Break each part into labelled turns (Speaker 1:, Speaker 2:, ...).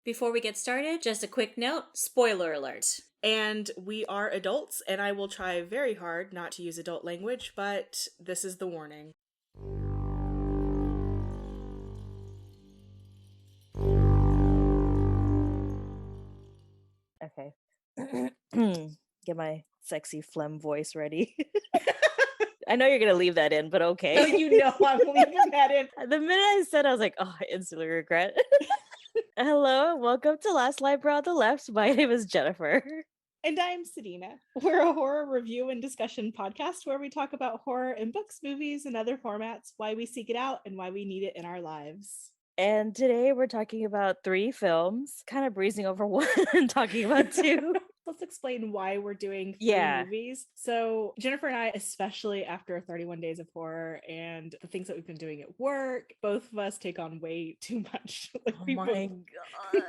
Speaker 1: Before we get started, just a quick note, spoiler alert.
Speaker 2: And we are adults, and I will try very hard not to use adult language, but this is the warning.
Speaker 3: Okay. Get my sexy phlegm voice ready. I know you're going to leave that in, but okay.
Speaker 2: So you know I'm leaving that in.
Speaker 3: The minute I said, I was like, oh, I instantly regret. Hello, welcome to Last Library on the Left. My name is Jennifer.
Speaker 2: And I'm Sedina. We're a horror review and discussion podcast where we talk about horror in books, movies, and other formats, why we seek it out, and why we need it in our lives.
Speaker 3: And today we're talking about 3 films, kind of breezing over one and talking about 2.
Speaker 2: Let's explain why we're doing 3
Speaker 3: Yeah.
Speaker 2: movies. So Jennifer and I, especially after 31 Days of Horror and the things that we've been doing at work, both of us take on way too much.
Speaker 3: Oh my God.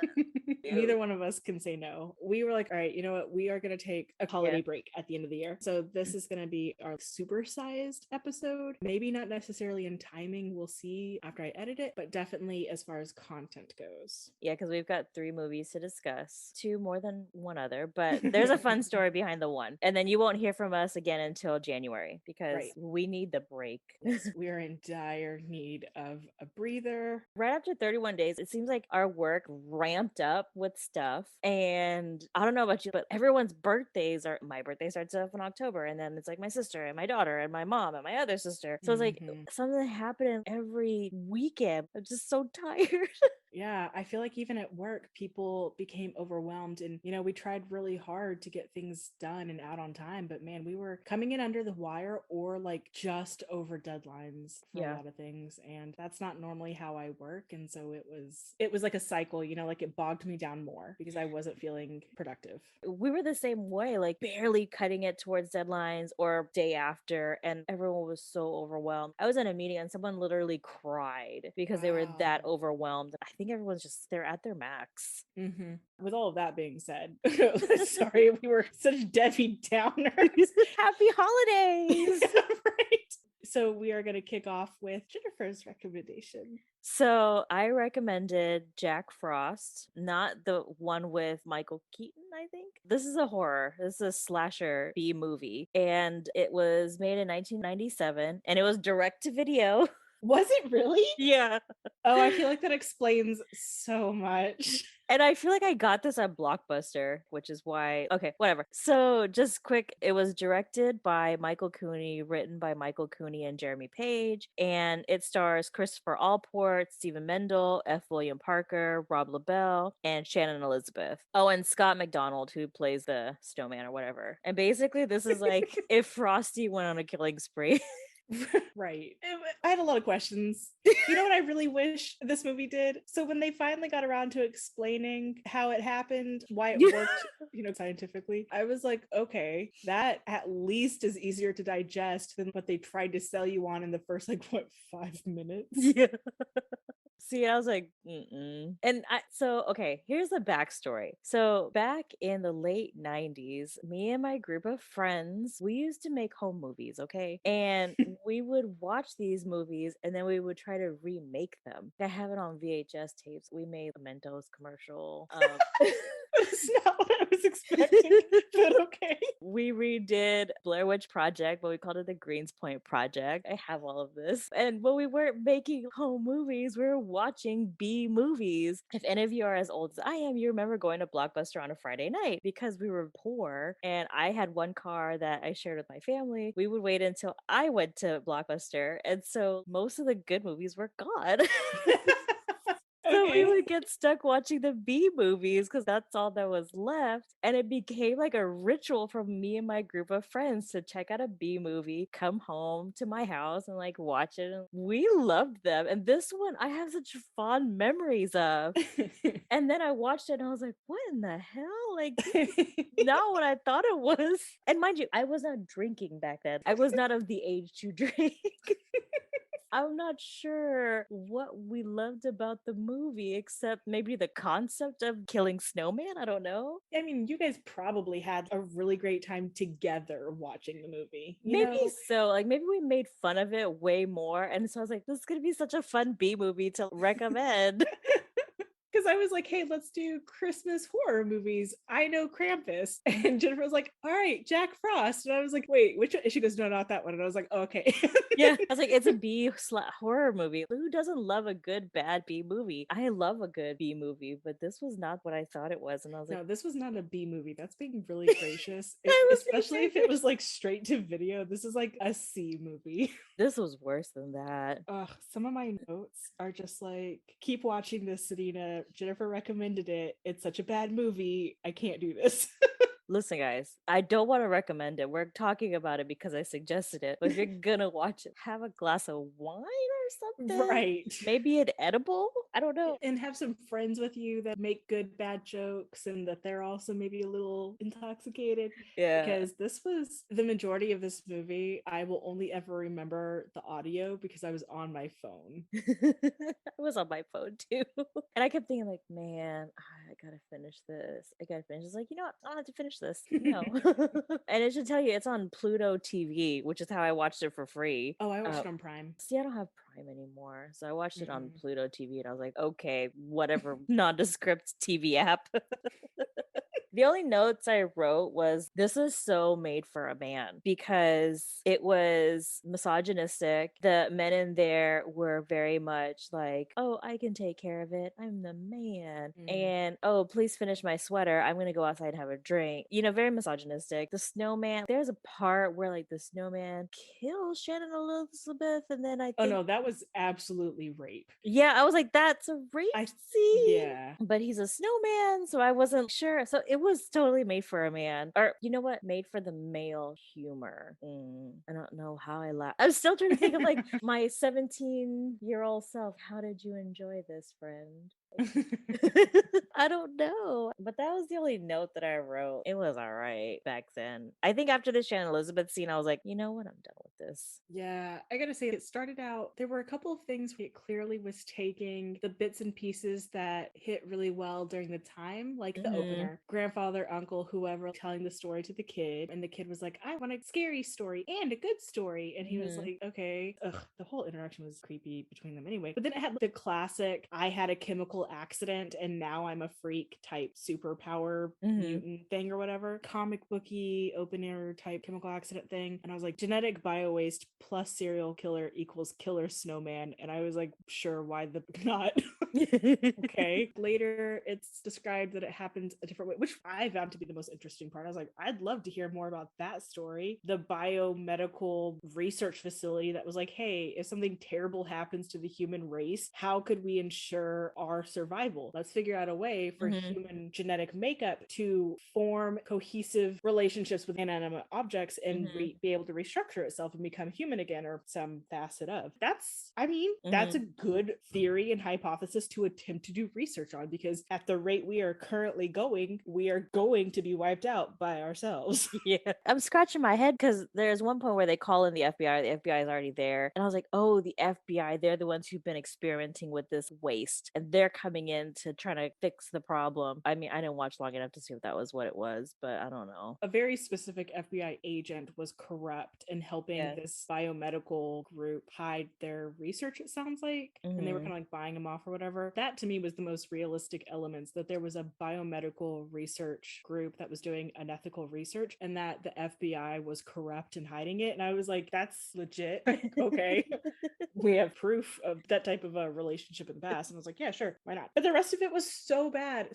Speaker 2: Neither one of us can say no. We were like, all right, you know what? We are going to take a holiday break at the end of the year. So this is going to be our supersized episode. Maybe not necessarily in timing. We'll see after I edit it, but definitely as far as content goes.
Speaker 3: Yeah, because we've got 3 movies to discuss, 2 more than one other, but there's a fun story behind the one. And then you won't hear from us again until January because we need the break.
Speaker 2: Yes, we are in dire need of a breather.
Speaker 3: Right after 31 days, it seems like our work ramped up with stuff. And I don't know about you, but everyone's birthdays are, my birthday starts off in October. And then it's like my sister and my daughter and my mom and my other sister. So it's like something happening every weekend. I'm just so tired.
Speaker 2: Yeah, I feel like even at work, people became overwhelmed. And, you know, we tried really hard to get things done and out on time. But man, we were coming in under the wire or like just over deadlines for a lot of things. And that's not normally how I work. And so it was like a cycle, you know, like it bogged me down more because I wasn't feeling productive.
Speaker 3: We were the same way, like barely cutting it towards deadlines or day after. And everyone was so overwhelmed. I was in a meeting and someone literally cried because they were that overwhelmed. I think everyone's just, they're at their max.
Speaker 2: With all of that being said, sorry, we were such Debbie Downers.
Speaker 3: Happy holidays.
Speaker 2: Right. So we are going to kick off with Jennifer's recommendation.
Speaker 3: So I recommended Jack Frost, not the one with Michael Keaton, I think. This is a horror. This is a slasher B movie. And it was made in 1997 and it was direct to video.
Speaker 2: Was it really?
Speaker 3: Yeah.
Speaker 2: Oh, I feel like that explains so much.
Speaker 3: And I feel like I got this at Blockbuster, which is why, okay, whatever. So just quick, it was directed by Michael Cooney, written by Michael Cooney and Jeremy Page, and it stars Christopher Allport, Stephen Mendel, F. William Parker, Rob LaBelle, and Shannon Elizabeth. Oh, and Scott McDonald, who plays the Snowman or whatever. And basically, this is like if Frosty went on a killing spree.
Speaker 2: Right. I had a lot of questions. You know what I really wish this movie did? So when they finally got around to explaining how it happened, why it worked, you know, scientifically, I was like, okay, that at least is easier to digest than what they tried to sell you on in the first, like, what, 5 minutes?
Speaker 3: Yeah. See, I was like, mm-mm. And okay, here's the backstory. So back in the late 90s, me and my group of friends, we used to make home movies, okay? And we would watch these movies and then we would try to remake them. I have it on VHS tapes. We made a Mentos commercial.
Speaker 2: That's not what I was expecting, but okay.
Speaker 3: We redid Blair Witch Project, but we called it the Greens Point Project. I have all of this. And when we weren't making home movies, we were watching B movies. If any of you are as old as I am, you remember going to Blockbuster on a Friday night because we were poor and I had one car that I shared with my family. We would wait until I went to Blockbuster. And so most of the good movies were gone. So we would get stuck watching the B movies because that's all that was left. And it became like a ritual for me and my group of friends to check out a B movie, come home to my house and like watch it. And we loved them. And this one I have such fond memories of. And then I watched it and I was like, what in the hell? Like, not what I thought it was. And mind you, I was not drinking back then. I was not of the age to drink. I'm not sure what we loved about the movie, except maybe the concept of killing Snowman. I don't know.
Speaker 2: I mean, you guys probably had a really great time together watching the movie.
Speaker 3: Maybe so. Like, maybe we made fun of it way more. And so I was like, this is going to be such a fun B movie to recommend.
Speaker 2: because I was like, hey, let's do Christmas horror movies. I know Krampus. And Jennifer was like, all right, Jack Frost. And I was like, wait, which one? And she goes, no, not that one. And I was like, oh, okay.
Speaker 3: Yeah, I was like, it's a horror movie. Who doesn't love a good bad B movie? I love a good B movie, but this was not what I thought it was, and I was like,
Speaker 2: No, this was not a B movie. That's being really gracious.
Speaker 3: I was being
Speaker 2: Especially
Speaker 3: very
Speaker 2: if it was like straight to video. This is like a C movie.
Speaker 3: this was worse than that.
Speaker 2: Ugh, some of my notes are just like, keep watching this, Sedina. Jennifer recommended it. It's such a bad movie. I can't do this.
Speaker 3: Listen, guys, I don't want to recommend it. We're talking about it because I suggested it. But if you're gonna watch it, have a glass of wine or something.
Speaker 2: Right.
Speaker 3: Maybe an edible. I don't know.
Speaker 2: And have some friends with you that make good bad jokes and that they're also maybe a little intoxicated.
Speaker 3: Yeah.
Speaker 2: Because this was the majority of this movie. I will only ever remember the audio because I was on my phone.
Speaker 3: I was on my phone too. And I kept thinking, like, man, I gotta finish this. I gotta finish. It's like, you know what? I don't have to finish this. No. And it should tell you it's on Pluto TV, which is how I watched it for free.
Speaker 2: Oh, I watched it on Prime.
Speaker 3: See, I don't have Prime anymore. So I watched it on
Speaker 2: Mm.
Speaker 3: Pluto TV and I was like, okay, whatever nondescript TV app. The only notes I wrote was this is so made for a man because it was misogynistic. The men in there were very much like, oh, I can take care of it. I'm the man. And oh, please finish my sweater. I'm going to go outside and have a drink. You know, very misogynistic. The snowman, there's a part where like the snowman kills Shannon Elizabeth. And then I think,
Speaker 2: Oh, no, that was absolutely rape.
Speaker 3: yeah, I was like, that's a rape scene.
Speaker 2: Yeah.
Speaker 3: But he's a snowman, so I wasn't sure. So it was totally made for a man. Or you know what? Made for the male humor. I don't know how I laugh. I'm still trying to think of like my 17-year-old self. How did you enjoy this, friend? I don't know. But that was the only note that I wrote. It was all right back then. I think after the Shannon Elizabeth scene, I was like, you know what? I'm done with this.
Speaker 2: Yeah, I gotta say, it started out, there were a couple of things where it clearly was taking the bits and pieces that hit really well during the time, like the opener. Grandfather, uncle, whoever, telling the story to the kid. And the kid was like, I want a scary story and a good story. And he was like, okay. Ugh, the whole interaction was creepy between them anyway. But then it had the classic, I had a chemical accident and now I'm a freak type superpower mutant thing or whatever. Comic booky, open air type chemical accident thing. And I was like, genetic bio waste plus serial killer equals killer snowman. And I was like, sure, why the not? Okay. Later, it's described that it happens a different way, which I found to be the most interesting part. I was like, I'd love to hear more about that story. The biomedical research facility that was like, hey, if something terrible happens to the human race, how could we ensure our survival? Let's figure out a way for human genetic makeup to form cohesive relationships with inanimate objects and be able to restructure itself and become human again, or some facet of. That's a good theory and hypothesis to attempt to do research on, because at the rate we are currently going, we are going to be wiped out by ourselves.
Speaker 3: Yeah. I'm scratching my head because there's one point where they call in the FBI. The FBI is already there. And I was like, oh, the FBI, they're the ones who've been experimenting with this waste. And they're coming in to try to fix the problem. I mean, I didn't watch long enough to see if that was what it was, but I don't know.
Speaker 2: A very specific FBI agent was corrupt in helping this biomedical group hide their research, it sounds like. And they were kind of like buying them off or whatever. That to me was the most realistic elements, that there was a biomedical research group that was doing unethical research and that the FBI was corrupt in hiding it. And I was like, that's legit. Okay. We have proof of that type of a relationship in the past. And I was like, yeah, sure, why not? But the rest of it was so bad.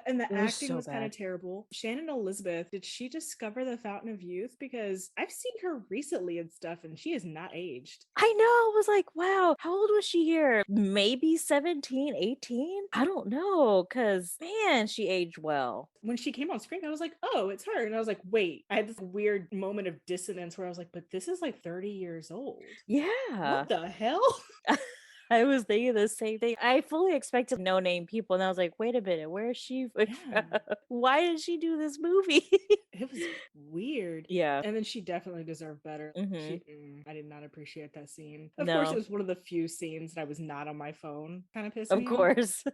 Speaker 2: And the acting was kind of terrible. Shannon Elizabeth, did she discover the Fountain of Youth? Because I've seen her recently and stuff and she is not aged.
Speaker 3: I know. I was like, wow, how old was she here? Maybe 17, 18? I don't know. Because, man, she aged well.
Speaker 2: When she came on screen, I was like, oh, it's her. And I was like, wait, I had this weird moment of dissonance where I was like, but this is like 30 years old.
Speaker 3: Yeah.
Speaker 2: What the hell?
Speaker 3: I was thinking the same thing. I fully expected no-name people, and I was like, wait a minute, where is she from? Why did she do this movie?
Speaker 2: It was weird.
Speaker 3: Yeah.
Speaker 2: And then she definitely deserved better. I did not appreciate that scene. Of course, it was one of the few scenes that I was not on my phone. Kind of pissed me off.
Speaker 3: Of course.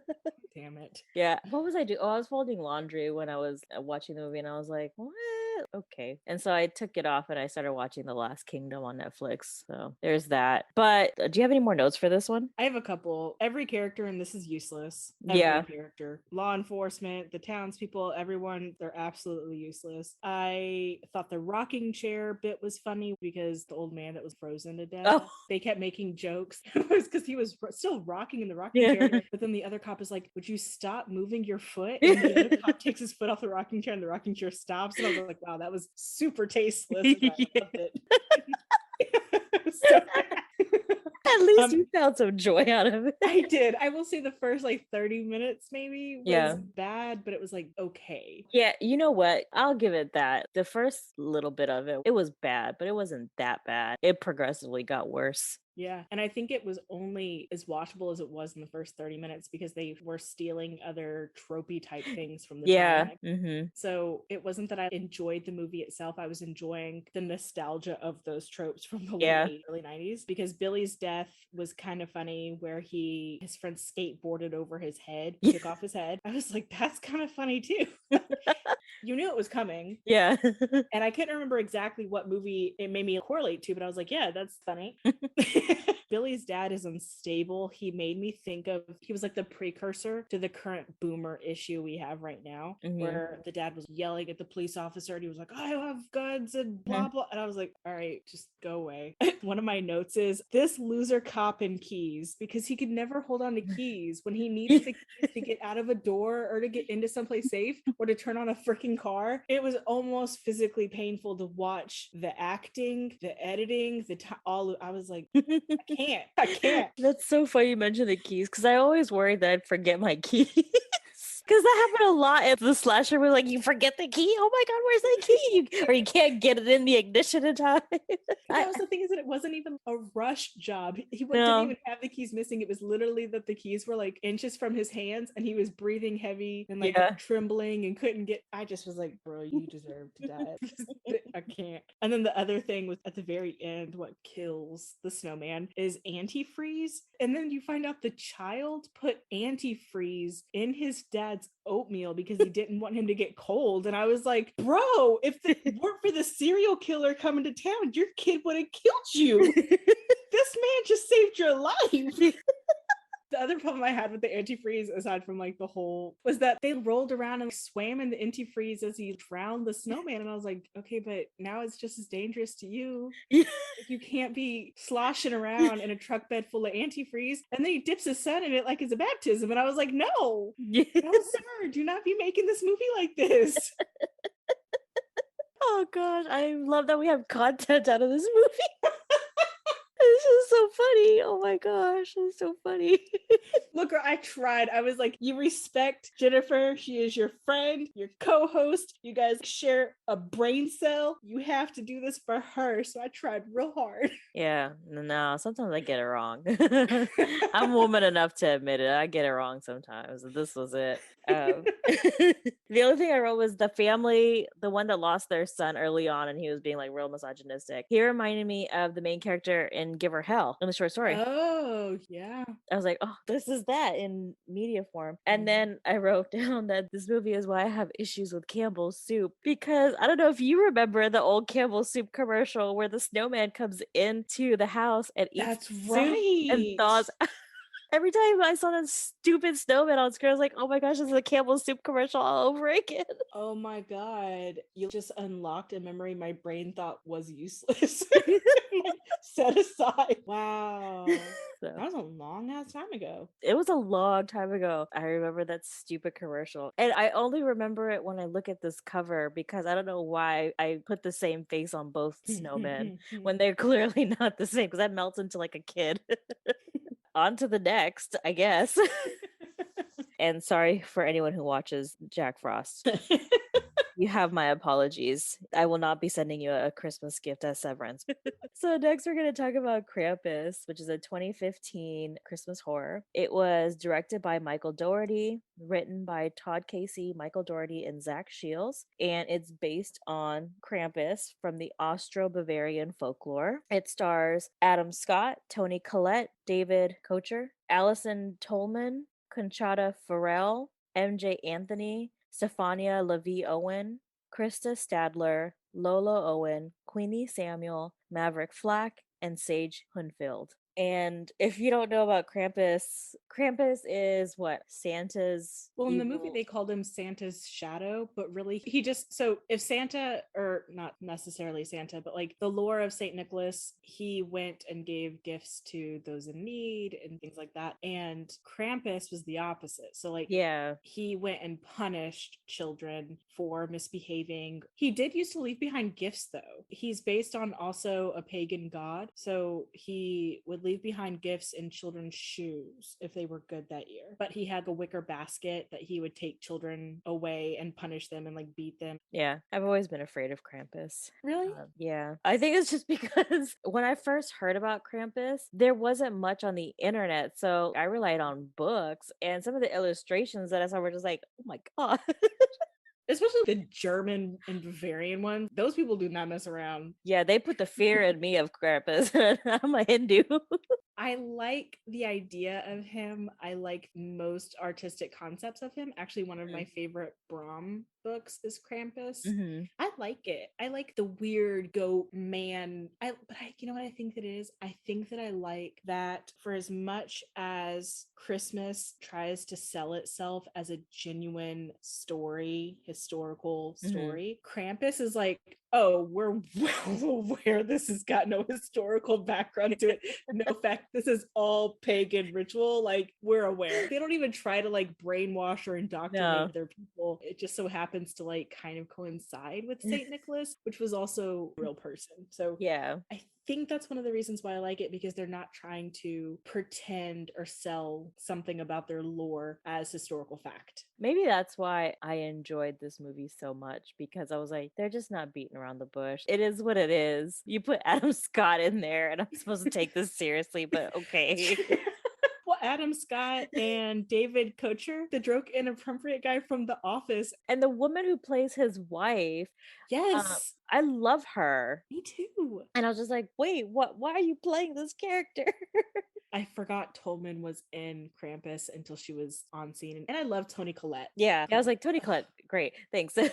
Speaker 2: Damn it.
Speaker 3: Yeah. What was I doing? Oh, I was folding laundry when I was watching the movie, and I was like, what? it okay. And so I took it off and I started watching The Last Kingdom on Netflix. So there's that. But do you have any more notes for this one?
Speaker 2: I have a couple. Every character in this is useless.
Speaker 3: Yeah.
Speaker 2: Every character. Law enforcement, the townspeople, everyone, they're absolutely useless. I thought the rocking chair bit was funny because the old man that was frozen to death,
Speaker 3: Oh,
Speaker 2: they kept making jokes. It was because he was still rocking in the rocking
Speaker 3: yeah.
Speaker 2: chair. But then the other cop is like, would you stop moving your foot? And the other cop takes his foot off the rocking chair and the rocking chair stops. And I was like, wow, that was super tasteless. And I loved it. So
Speaker 3: At least you found some joy out of it.
Speaker 2: I did. I will say the first like 30 minutes maybe was
Speaker 3: Yeah.
Speaker 2: bad, but it was like okay.
Speaker 3: Yeah, you know what? I'll give it that. The first little bit of it, it was bad, but it wasn't that bad. It progressively got worse.
Speaker 2: Yeah. And I think it was only as watchable as it was in the first 30 minutes because they were stealing other tropey type things from the
Speaker 3: Yeah.
Speaker 2: time. So it wasn't that I enjoyed the movie itself. I was enjoying the nostalgia of those tropes from the late early 90s because Billy's death was kind of funny where his friend skateboarded over his head, took off his head. I was like, that's kind of funny too. You knew it was coming.
Speaker 3: Yeah.
Speaker 2: And I couldn't remember exactly what movie it made me correlate to, but I was like, yeah, that's funny. Billy's dad is unstable. He made me think of, he was like the precursor to the current boomer issue we have right now, where the dad was yelling at the police officer and he was like, I have guns and blah, blah. And I was like, all right, just go away. One of my notes is this loser cop in keys because he could never hold on to keys when he needed the keys to get out of a door or to get into someplace safe or to turn on a freaking car. It was almost physically painful to watch the acting, the editing, I was like, I can't.
Speaker 3: That's so funny you mentioned the keys because I always worried that I'd forget my keys. Because that happened a lot at the slasher. We're like, you forget the key? Oh my God, where's the key? Or you can't get it in the ignition in time.
Speaker 2: That was the thing is that it wasn't even a rush job. He
Speaker 3: No.
Speaker 2: didn't even have the keys missing. It was literally that the keys were like inches from his hands and he was breathing heavy and like trembling and couldn't get. I just was like, bro, you deserve to die. I can't. And then the other thing was at the very end, what kills the snowman is antifreeze. And then you find out the child put antifreeze in his dad's oatmeal because he didn't want him to get cold. And I was like, bro, if it weren't for the serial killer coming to town, your kid would have killed you. This man just saved your life. The other problem I had with the antifreeze, aside from like the whole, was that they rolled around and swam in the antifreeze as he drowned the snowman. And I was like, okay, but now it's just as dangerous to you. You can't be sloshing around in a truck bed full of antifreeze. And then he dips his son in it like it's a baptism. And I was like, no, sir, do not be making this movie like this.
Speaker 3: Oh gosh, I love that we have content out of this movie. This is so funny. Oh my gosh, it's so funny.
Speaker 2: Look, I tried. I was like, you respect Jennifer. She is your friend, your co-host. You guys share a brain cell. You have to do this for her. So I tried real hard.
Speaker 3: Yeah, no, sometimes I get it wrong. I'm woman enough to admit it. I get it wrong sometimes. This was it. The other thing I wrote was the family, the one that lost their son early on and he was being like real misogynistic. He reminded me of the main character in Give Her Hell in the short story.
Speaker 2: Oh, yeah.
Speaker 3: I was like, oh, this is that in media form. And then I wrote down that this movie is why I have issues with Campbell's soup because I don't know if you remember the old Campbell's soup commercial where the snowman comes into the house and eats soup and thaws. Every time I saw that stupid snowman on screen, I was like, oh my gosh, this is a Campbell's soup commercial all over again.
Speaker 2: Oh my God. You just unlocked a memory my brain thought was useless. Set aside. Wow.
Speaker 3: So,
Speaker 2: that was a long ass time ago.
Speaker 3: It was a long time ago. I remember that stupid commercial. And I only remember it when I look at this cover because I don't know why I put the same face on both snowmen when they're clearly not the same because I melt into like a kid. On to the next, I guess. And sorry for anyone who watches Jack Frost. You have my apologies. I will not be sending you a Christmas gift as severance. So next we're going to talk about Krampus, which is a 2015 Christmas horror. It was directed by Michael Dougherty, written by Todd Casey, Michael Dougherty, and Zach Shields, and it's based on Krampus from the Austro-Bavarian folklore. It stars Adam Scott, Toni Collette, David Kocher, Allison Tolman, Conchata Farrell, MJ Anthony, Stefania LaVie Owen, Krista Stadler, Lola Owen, Queenie Samuel, Maverick Flack, and Sage Hunfield. And if you don't know about Krampus, Krampus is what? Santa's
Speaker 2: Well, in the movie,
Speaker 3: evil.
Speaker 2: they called him Santa's shadow, but really, he just so if Santa, or not necessarily Santa, but like the lore of Saint Nicholas, he went and gave gifts to those in need and things like that. And Krampus was the opposite. So, like,
Speaker 3: Yeah.
Speaker 2: he went and punished children for misbehaving. He did used to leave behind gifts, though. He's based on also a pagan god. So he would leave behind gifts in children's shoes if they were good that year. But he had a wicker basket that he would take children away and punish them and like beat them.
Speaker 3: Yeah, I've always been afraid of Krampus.
Speaker 2: Really?
Speaker 3: Yeah, I think it's just because when I first heard about Krampus, there wasn't much on the internet. So I relied on books, and some of the illustrations that I saw were just like, oh my God.
Speaker 2: Especially the German and Bavarian ones. Those people do not mess around.
Speaker 3: Yeah, they put the fear in me of Krampus. I'm a Hindu.
Speaker 2: I like the idea of him. I like most artistic concepts of him. Actually, one of my favorite Brahm books is Krampus.
Speaker 3: Mm-hmm.
Speaker 2: I like it. I like the weird goat man. You know what I think that it is? I think that I like that for as much as Christmas tries to sell itself as a genuine story, historical story, Krampus is like, oh, we're well aware this has got no historical background to it. No fact, this is all pagan ritual. Like, we're aware. They don't even try to like brainwash or indoctrinate their people. It just so happens to like kind of coincide with Saint Nicholas, which was also a real person. So
Speaker 3: Yeah.
Speaker 2: I think that's one of the reasons why I like it, because they're not trying to pretend or sell something about their lore as historical fact.
Speaker 3: Maybe that's why I enjoyed this movie so much, because I was like, they're just not beating around the bush. It is what it is. You put Adam Scott in there, and I'm supposed to take this seriously, but okay.
Speaker 2: Well, Adam Scott and David Kocher, the drunk inappropriate guy from The Office.
Speaker 3: And the woman who plays his wife,
Speaker 2: Yes.
Speaker 3: I love her.
Speaker 2: Me too.
Speaker 3: And I was just like, wait, what? Why are you playing this character?
Speaker 2: I forgot Tolman was in Krampus until she was on scene. And I love Toni Collette.
Speaker 3: Yeah. I was like, Toni Collette, great. Thanks.
Speaker 2: Yeah.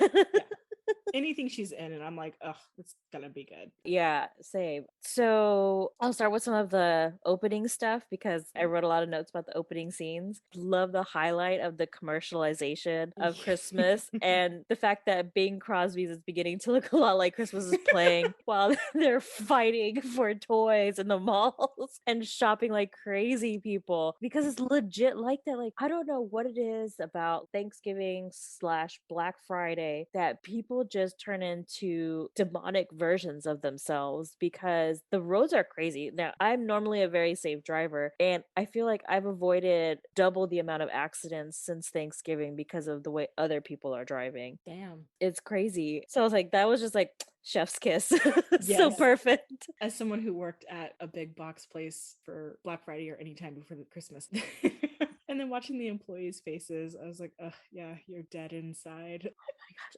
Speaker 2: Anything she's in, and I'm like, oh, it's gonna be good.
Speaker 3: Yeah, same. So I'll start with some of the opening stuff because I wrote a lot of notes about the opening scenes. Love the highlight of the commercialization of Christmas and the fact that Bing Crosby's is beginning to look a lot like Christmas is playing while they're fighting for toys in the malls and shopping like crazy people, because it's legit like that. Like, I don't know what it is about Thanksgiving slash Black Friday that people just turn into demonic versions of themselves, because the roads are crazy. Now, I'm normally a very safe driver, and I feel like I've avoided double the amount of accidents since Thanksgiving because of the way other people are driving.
Speaker 2: Damn.
Speaker 3: It's crazy. So I was like, that was just like chef's kiss. So
Speaker 2: Yes.
Speaker 3: perfect.
Speaker 2: As someone who worked at a big box place for Black Friday or any time before the Christmas. And then watching the employees' faces, I was like, ugh, yeah, you're dead inside.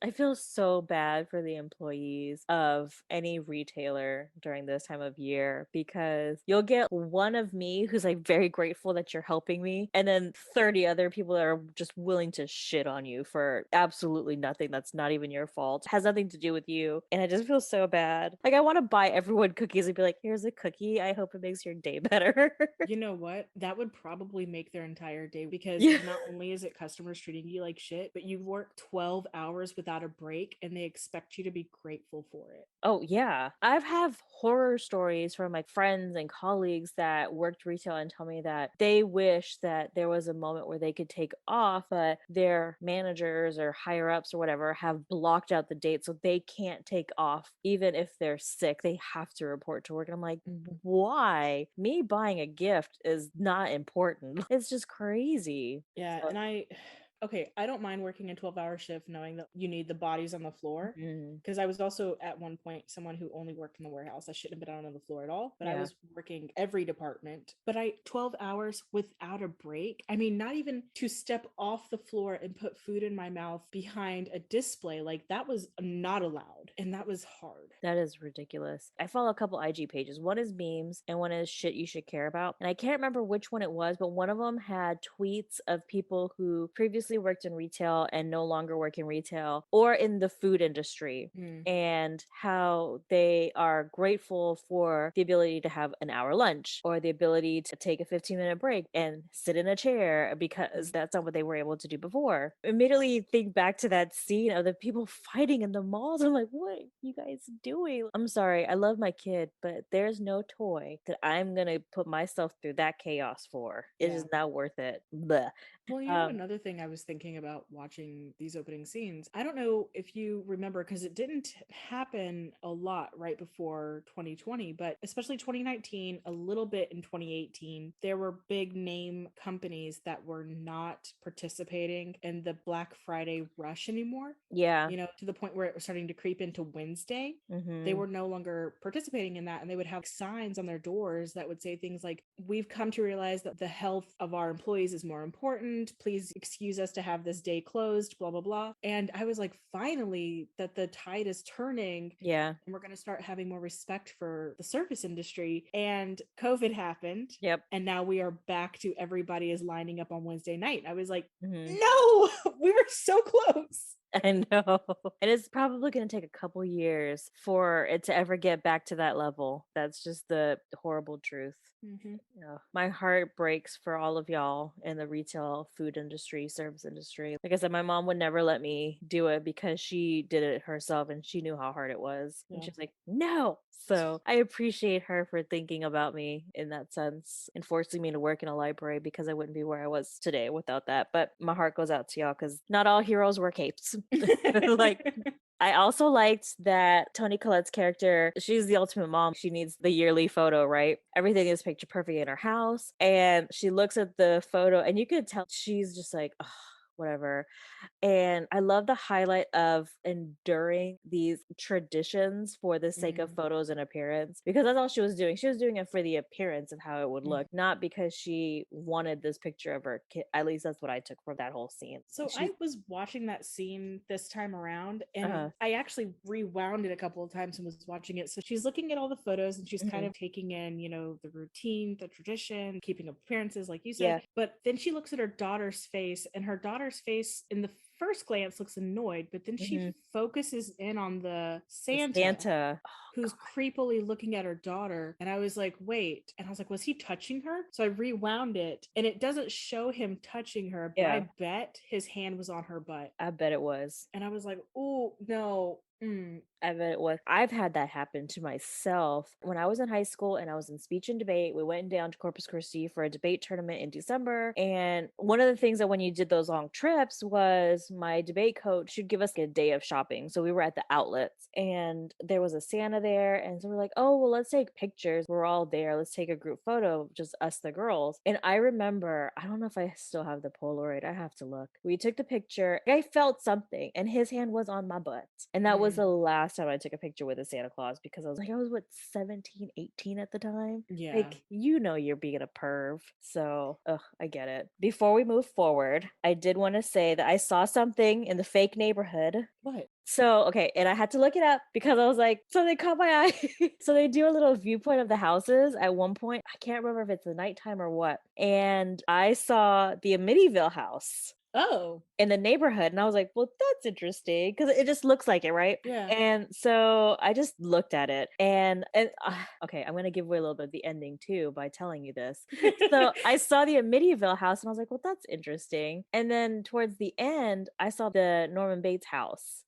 Speaker 3: I feel so bad for the employees of any retailer during this time of year, because you'll get one of me who's like very grateful that you're helping me, and then 30 other people that are just willing to shit on you for absolutely nothing that's not even your fault, has nothing to do with you. And I just feel so bad. Like, I want to buy everyone cookies and be like, here's a cookie. I hope it makes your day better.
Speaker 2: You know what? That would probably make their entire day, because
Speaker 3: Yeah.
Speaker 2: not only is it customers treating you like shit, but you've worked 12 hours without a break and they expect you to be grateful for it.
Speaker 3: Oh, yeah. I've have horror stories from my friends and colleagues that worked retail and tell me that they wish that there was a moment where they could take off, but their managers or higher ups or whatever have blocked out the date, so they can't take off. Even if they're sick, they have to report to work. And I'm like, why? Me buying a gift is not important. It's just crazy.
Speaker 2: Yeah,
Speaker 3: So-
Speaker 2: and I don't mind working a 12-hour shift knowing that you need the bodies on the floor.
Speaker 3: Mhm.
Speaker 2: Because I was also at one point someone who only worked in the warehouse. I shouldn't have been out on the floor at all, but I
Speaker 3: Yeah.
Speaker 2: was working every department. But 12 hours without a break. I mean, not even to step off the floor and put food in my mouth behind a display. Like, that was not allowed. And that was hard.
Speaker 3: That is ridiculous. I follow a couple IG pages. One is memes and one is shit you should care about. And I can't remember which one it was, but one of them had tweets of people who previously previously worked in retail and no longer work in retail or in the food industry,
Speaker 2: Mm.
Speaker 3: and how they are grateful for the ability to have an hour lunch or the ability to take a 15-minute break and sit in a chair because that's not what they were able to do before. Immediately think back to that scene of the people fighting in the malls. I'm like, what are you guys doing? I'm sorry, I love my kid, but there's no toy that I'm gonna put myself through that chaos for. It
Speaker 2: Yeah.
Speaker 3: is not worth it. Bleh.
Speaker 2: Well, another thing I was thinking about watching these opening scenes, I don't know if you remember, because it didn't happen a lot right before 2020, but especially 2019, a little bit in 2018, there were big name companies that were not participating in the Black Friday rush anymore.
Speaker 3: Yeah.
Speaker 2: To the point where it was starting to creep into Wednesday. They
Speaker 3: Mm-hmm.
Speaker 2: were no longer participating in that, and they would have signs on their doors that would say things like, "We've come to realize that the health of our employees is more important. Please excuse us to have this day closed, blah blah blah." And I was like, finally, that the tide is turning.
Speaker 3: Yeah.
Speaker 2: And we're going to start having more respect for the service industry. And COVID happened.
Speaker 3: Yep.
Speaker 2: And now we are back to everybody is lining up on Wednesday night. I was like,
Speaker 3: Mm-hmm.
Speaker 2: no, we were so close.
Speaker 3: I know. And it's probably going to take a couple years for it to ever get back to that level. That's just the horrible truth.
Speaker 2: Mm-hmm.
Speaker 3: My heart breaks for all of y'all in the retail, food industry, service industry. Like I said, my mom would never let me do it because she did it herself and she knew how hard it was. And
Speaker 2: Yeah.
Speaker 3: she's like, no. So I appreciate her for thinking about me in that sense and forcing me to work in a library, because I wouldn't be where I was today without that. But my heart goes out to y'all because not all heroes wear capes. Like, I also liked that Toni Collette's character, she's the ultimate mom. She needs the yearly photo, right? Everything is picture perfect in her house. And she looks at the photo and you could tell she's just like, oh, whatever. And I love the highlight of enduring these traditions for the sake of photos and appearance, because that's all she was doing. She was doing it for the appearance of how it would look, not because she wanted this picture of her kid. At least that's what I took from that whole scene.
Speaker 2: So I was watching that scene this time around, and
Speaker 3: Uh-huh.
Speaker 2: I actually rewound it a couple of times and was watching it. So she's looking at all the photos and she's kind of taking in, the routine, the tradition, keeping up appearances, like you said.
Speaker 3: Yeah.
Speaker 2: But then she looks at her daughter's face, and her daughter's face in the first glance looks annoyed, but then she focuses in on the Santa. Who's creepily looking at her daughter. And I was like, wait. And I was like, was he touching her? So I rewound it, and it doesn't show him touching her, but I bet his hand was on her butt.
Speaker 3: I bet it was.
Speaker 2: And I was like, oh, no.
Speaker 3: I bet it was. I've had that happen to myself. When I was in high school and I was in speech and debate, we went down to Corpus Christi for a debate tournament in December. And one of the things that when you did those long trips was my debate coach should give us a day of shopping. So we were at the outlets and there was a Santa there. And so we're like, oh, well, let's take pictures. We're all there. Let's take a group photo, just us, the girls. And I remember, I don't know if I still have the Polaroid. I have to look. We took the picture. I felt something and his hand was on my butt. And that was the last time I took a picture with a Santa Claus, because I was like, I was what, 17, 18 at the time?
Speaker 2: Yeah.
Speaker 3: Like, you're being a perv. So, I get it. Before we move forward, I did want to say that I saw something in the fake neighborhood.
Speaker 2: What?
Speaker 3: So, okay, and I had to look it up because I was like, something caught my eye. So they do a little viewpoint of the houses at one point. I can't remember if it's the nighttime or what. And I saw the Amityville house.
Speaker 2: Oh.
Speaker 3: In the neighborhood. And I was like, well, that's interesting because it just looks like it, right?
Speaker 2: Yeah.
Speaker 3: And so I just looked at it and okay, I'm going to give away a little bit of the ending too by telling you this. So I saw the Amityville house and I was like, well, that's interesting. And then towards the end, I saw the Norman Bates house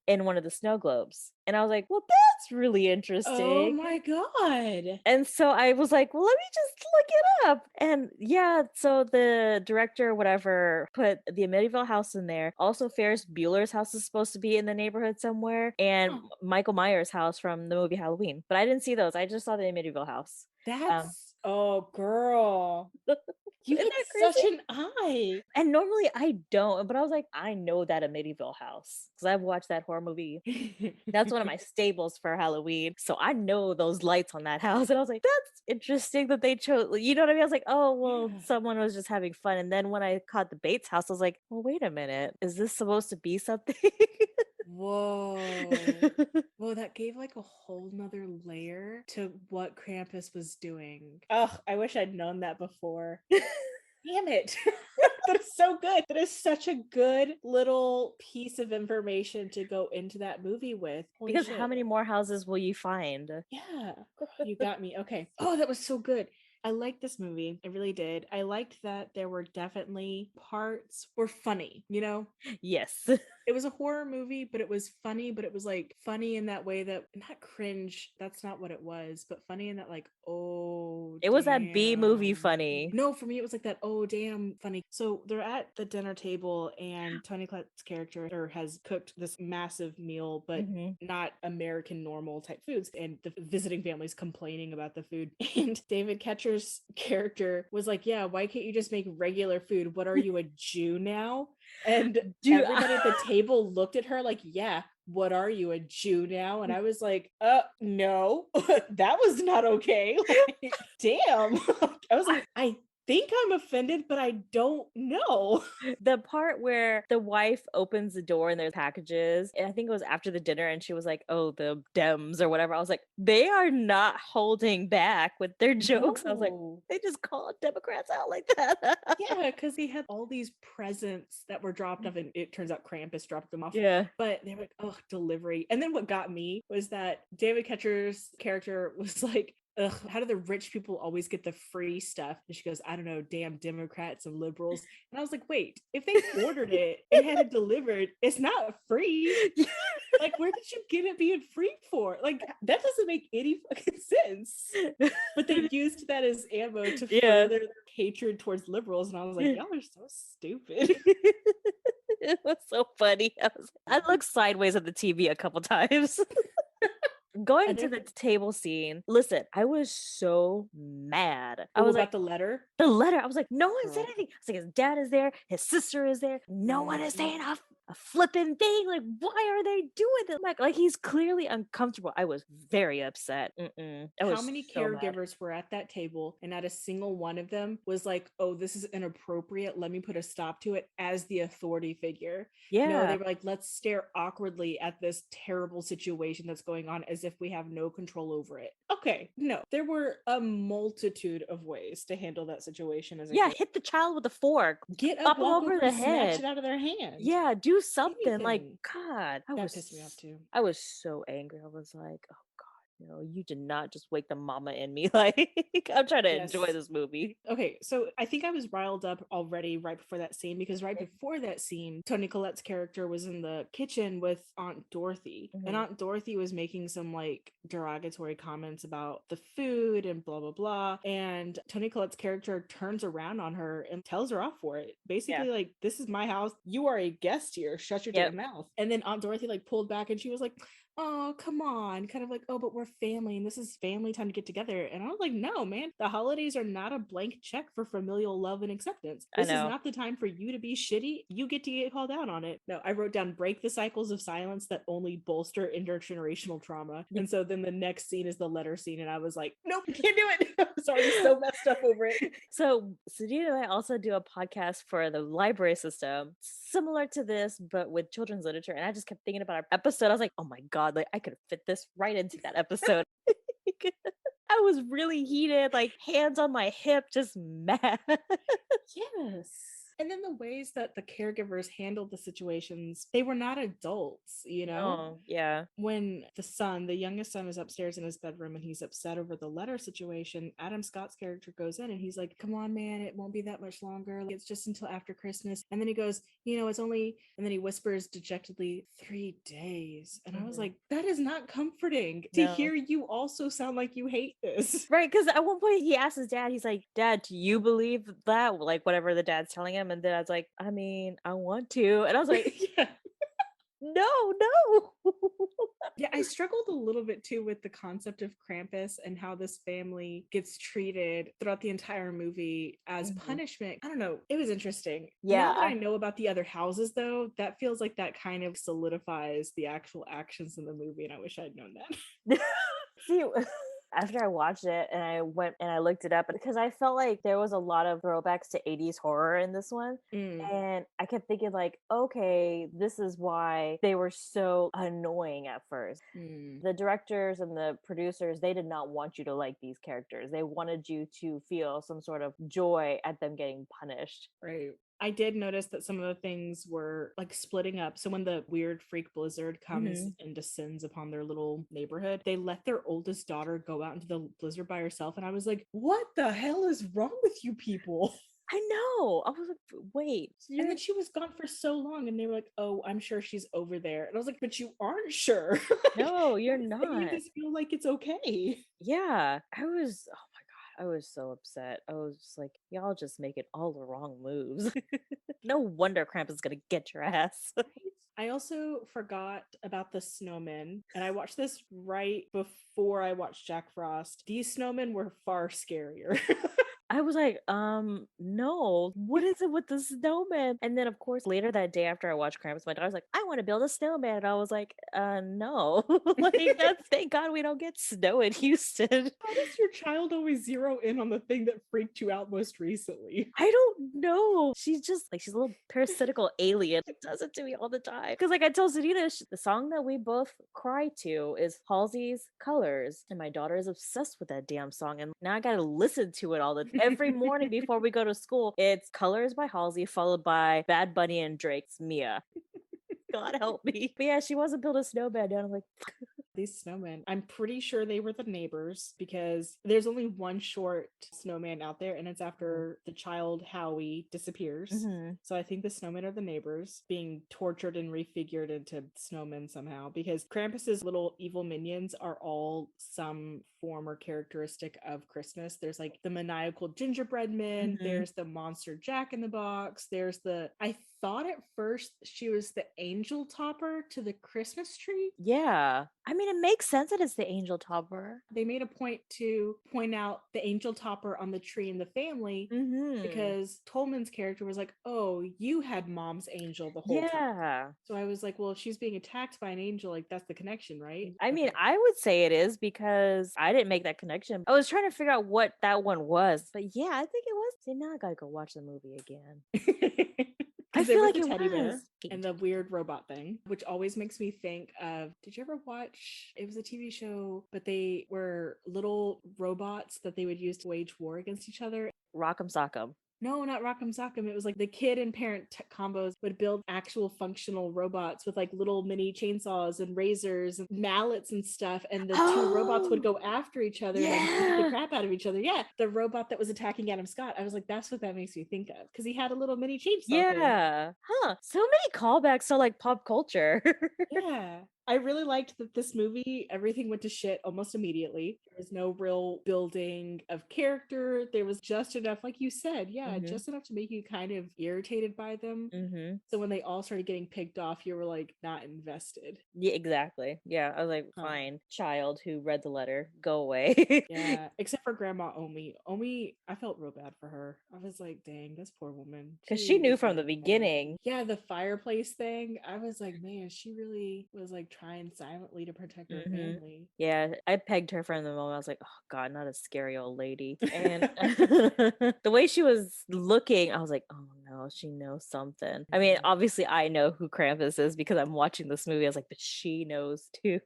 Speaker 3: in one of the snow globes. And I was like, well, that's really interesting.
Speaker 2: Oh my God.
Speaker 3: And so I was like, well, let me just look it up. And yeah, so the director, whatever, put the Amityville house in there. Also, Ferris Bueller's house is supposed to be in the neighborhood somewhere, and Michael Myers' house from the movie Halloween. But I didn't see those. I just saw the Amityville house.
Speaker 2: That's oh girl. You
Speaker 3: Isn't
Speaker 2: had such an eye.
Speaker 3: And normally I don't, but I was like, I know that Amityville house because I've watched that horror movie. That's one of my staples for Halloween. So I know those lights on that house. And I was like, that's interesting that they chose, you know what I mean? I was like, oh, well, someone was just having fun. And then when I caught the Bates house, I was like, well, wait a minute. Is this supposed to be something?
Speaker 2: Whoa. Whoa, that gave like a whole nother layer to what Krampus was doing. Oh, I wish I'd known that before. Damn it. That is so good. That is such a good little piece of information to go into that movie with. Holy
Speaker 3: Because how
Speaker 2: shit.
Speaker 3: many more houses will you find?
Speaker 2: Yeah. You got me. Okay. Oh, that was so good. I liked this movie. I really did. I liked that there were definitely parts were funny, you know?
Speaker 3: Yes.
Speaker 2: It was a horror movie, but it was funny, but it was like funny in that way that not cringe, that's not what it was, but funny in that like, oh
Speaker 3: It was that B movie
Speaker 2: damn.
Speaker 3: funny.
Speaker 2: No, for me it was like that, oh damn funny. So they're at the dinner table and Tony Collette's character has cooked this massive meal, but
Speaker 3: Hmm.
Speaker 2: not American normal type foods. And the visiting family's complaining about the food. And David Ketcher's character was like, yeah, why can't you just make regular food? What are you, a Jew now? And
Speaker 3: Dude,
Speaker 2: everybody at the table looked at her like, yeah, what are you, a Jew now? And I was like, no, that was not okay. Like, damn. I was like, I think I'm offended, but I don't know.
Speaker 3: the part where the wife opens the door and there's packages, and I think it was after the dinner, and she was like, "Oh, the Dems" or whatever. I was like, they are not holding back with their jokes. I was like,
Speaker 2: No.
Speaker 3: they just called Democrats out like that.
Speaker 2: Yeah, because he had all these presents that were dropped off, and it turns out Krampus dropped them off.
Speaker 3: Yeah.
Speaker 2: But they were like, oh, delivery. And then what got me was that David Ketcher's character was like, ugh, how do the rich people always get the free stuff? And she goes, I don't know, damn Democrats and liberals. And I was like, wait, if they ordered it and had it delivered, it's not free. Like, where did you get it being free for? Like, that doesn't make any fucking sense. But they used that as ammo to
Speaker 3: Yeah.
Speaker 2: further their hatred towards liberals. And I was like, y'all are so stupid.
Speaker 3: It was so funny. I looked sideways at the TV a couple times. Going
Speaker 2: And
Speaker 3: to
Speaker 2: then-
Speaker 3: the table scene, listen, I was so mad. I
Speaker 2: Oh,
Speaker 3: was
Speaker 2: about
Speaker 3: like,
Speaker 2: the letter?
Speaker 3: the letter, I was like, no one said
Speaker 2: Girl.
Speaker 3: anything. I was like, his dad is there, his sister is there. No one is
Speaker 2: Mhm.
Speaker 3: saying a flipping thing. Like, why are they doing this? Like he's clearly uncomfortable. I was very upset. I
Speaker 2: How
Speaker 3: was
Speaker 2: many
Speaker 3: so mad.
Speaker 2: caregivers were at that table and not a single one of them was like, oh, this is inappropriate, let me put a stop to it, as the authority figure? No,
Speaker 3: Yeah.
Speaker 2: they were like, let's stare awkwardly at this terrible situation that's going on as if we have no control over it. Okay, no, there were a multitude of ways to handle that situation as a
Speaker 3: Yeah,
Speaker 2: kid.
Speaker 3: hit the child with a fork.
Speaker 2: Get
Speaker 3: Pop
Speaker 2: up,
Speaker 3: them
Speaker 2: walk
Speaker 3: over
Speaker 2: over,
Speaker 3: the
Speaker 2: and snatch
Speaker 3: head.
Speaker 2: it out of their hand.
Speaker 3: Yeah, do something. Like,
Speaker 2: Anything.
Speaker 3: God,
Speaker 2: That pissed me off too.
Speaker 3: I was so angry. I was like, oh God, no, you did not just wake the mama in me. Like, I'm trying to enjoy
Speaker 2: Yes.
Speaker 3: this movie.
Speaker 2: Okay, so I think I was riled up already right before that scene, because right before that scene, Toni Collette's character was in the kitchen with Aunt Dorothy. And
Speaker 3: Mhm.
Speaker 2: Aunt Dorothy was making some like derogatory comments about the food and blah, blah, blah. And Toni Collette's character turns around on her and tells her off for it. Basically, like, this is my house. You are a guest here. Shut your
Speaker 3: Yep.
Speaker 2: damn mouth. And then Aunt Dorothy like pulled back and she was like, oh, come on. Kind of like, oh, but we're family and this is family time to get together. And I was like, no, man, the holidays are not a blank check for familial love and acceptance.
Speaker 3: I
Speaker 2: This is
Speaker 3: know.
Speaker 2: not the time for you to be shitty. You get to get called out on it. No, I wrote down, break the cycles of silence that only bolster intergenerational trauma. And so then the next scene is the letter scene. And I was like, nope, can't do it. I was already so messed up over it.
Speaker 3: So Sadie and I also do a podcast for the library system, similar to this, but with children's literature. And I just kept thinking about our episode. I was like, oh my God, like I could fit this right into that episode. I was really heated, like hands on my hip, just mad.
Speaker 2: Yes. And then the ways that the caregivers handled the situations, they were not adults, you know?
Speaker 3: Oh, yeah.
Speaker 2: When the son, the youngest son, is upstairs in his bedroom and he's upset over the letter situation, Adam Scott's character goes in and he's like, come on, man, it won't be that much longer. Like, it's just until after Christmas. And then he goes, you know, it's only, and then he whispers dejectedly, 3 days. And I was
Speaker 3: Mhm.
Speaker 2: like, that is not comforting to
Speaker 3: No.
Speaker 2: hear you also sound like you hate this.
Speaker 3: Right, because at one point he asked his dad, he's like, Dad, do you believe that? Like, whatever the dad's telling him. And Dad's like, I mean, I want to. And I was like,
Speaker 2: Yeah.
Speaker 3: no.
Speaker 2: Yeah, I struggled a little bit too with the concept of Krampus and how this family gets treated throughout the entire movie as
Speaker 3: Mhm.
Speaker 2: punishment. I don't know. It was interesting.
Speaker 3: Yeah,
Speaker 2: Now that I know about the other houses, though, that feels like that kind of solidifies the actual actions in the movie, and I wish I'd known that.
Speaker 3: See, After I watched it and I went and I looked it up because I felt like there was a lot of throwbacks to 80s horror in this one.
Speaker 2: Mm,
Speaker 3: And I kept thinking, like, okay, this is why they were so annoying at first.
Speaker 2: mm.
Speaker 3: The directors and the producers, they did not want you to like these characters. They wanted you to feel some sort of joy at them getting punished.
Speaker 2: Right. I did notice that some of the things were like splitting up. So when the weird freak blizzard comes and descends upon their little neighborhood, they let their oldest daughter go out into the blizzard by herself. And I was like, what the hell is wrong with you people?
Speaker 3: I know. I was like, wait,
Speaker 2: And then she was gone for so long, and they were like, "Oh, I'm sure she's over there." And I was like, "But you aren't sure."
Speaker 3: no, you're
Speaker 2: Why is making
Speaker 3: not.
Speaker 2: this feel like it's okay?
Speaker 3: Yeah, I was, oh my God, I was so upset. I was just like, y'all just making all the wrong moves. No wonder Krampus is gonna get your ass.
Speaker 2: I also forgot about the snowmen, and I watched this right before I watched Jack Frost. These snowmen were far scarier.
Speaker 3: I was like, no, what is it with the snowman? And then, of course, later that day after I watched Krampus, my daughter's like, I want to build a snowman. And I was like, no. Like, that's thank God we don't get snow in Houston.
Speaker 2: How does your child always zero in on the thing that freaked you out most recently?
Speaker 3: I don't know. She's just like, she's a little parasitical alien. It does it to me all the time. Because, like, I tell Sedina, the song that we both cry to is Halsey's Colors. And my daughter is obsessed with that damn song. And now I got to listen to it all the every morning before we go to school. It's Colors by Halsey, followed by Bad Bunny and Drake's Mia. God help me. But yeah, she wants to build a snowman down. I'm like,
Speaker 2: These snowmen, I'm pretty sure they were the neighbors because there's only one short snowman out there, and it's after the child Howie disappears. So I think the snowmen are the neighbors being tortured and refigured into snowmen somehow, because Krampus's little evil minions are all some form or characteristic of Christmas. There's like the maniacal gingerbread men, there's the monster Jack in the Box, there's the, I thought at first she was the angel topper to the Christmas tree.
Speaker 3: yeah. I mean, it makes sense that it's the angel topper.
Speaker 2: They made a point to point out the angel topper on the tree in the family because Tolman's character was like, oh, you had mom's angel the whole time.
Speaker 3: Yeah.
Speaker 2: So I was like, well, if she's being attacked by an angel, like that's the connection, right?
Speaker 3: I mean, I would say it is because I didn't make that connection. I was trying to figure out what that one was. But yeah, I think it was. See, now I gotta go watch the movie again. I feel like
Speaker 2: the
Speaker 3: it
Speaker 2: teddy bear
Speaker 3: was.
Speaker 2: and the weird robot thing, which always makes me think of, did you ever watch, it was a TV show, but they were little robots that they would use to wage war against each other.
Speaker 3: Rock'em Sock'em.
Speaker 2: No, not Rock'em Sock'em. It was like the kid and parent combos would build actual functional robots with like little mini chainsaws and razors and mallets and stuff. And the two robots would go after each other and beat the crap out of each other. Yeah. The robot that was attacking Adam Scott, I was like, that's what that makes me think of. Because he had a little mini chainsaw thing.
Speaker 3: Yeah. Huh. So many callbacks to like pop culture.
Speaker 2: Yeah. I really liked that this movie, everything went to shit almost immediately. There was no real building of character. There was just enough, like you said, just enough to make you kind of irritated by them. So when they all started getting picked off, you were like not invested.
Speaker 3: Yeah, exactly. Yeah, I was like, fine, child who read the letter, go away.
Speaker 2: Yeah, except for Grandma Omi. Omi, I felt real bad for her. I was like, dang, this poor woman.
Speaker 3: Because she knew from the beginning.
Speaker 2: Yeah, the fireplace thing. I was like, man, she really was like trying silently to protect her family.
Speaker 3: Yeah, I pegged her from the moment. I was like, oh God, not a scary old lady. And the way she was looking, I was like, oh no, she knows something. I mean, obviously I know who Krampus is because I'm watching this movie. I was like, but she knows too.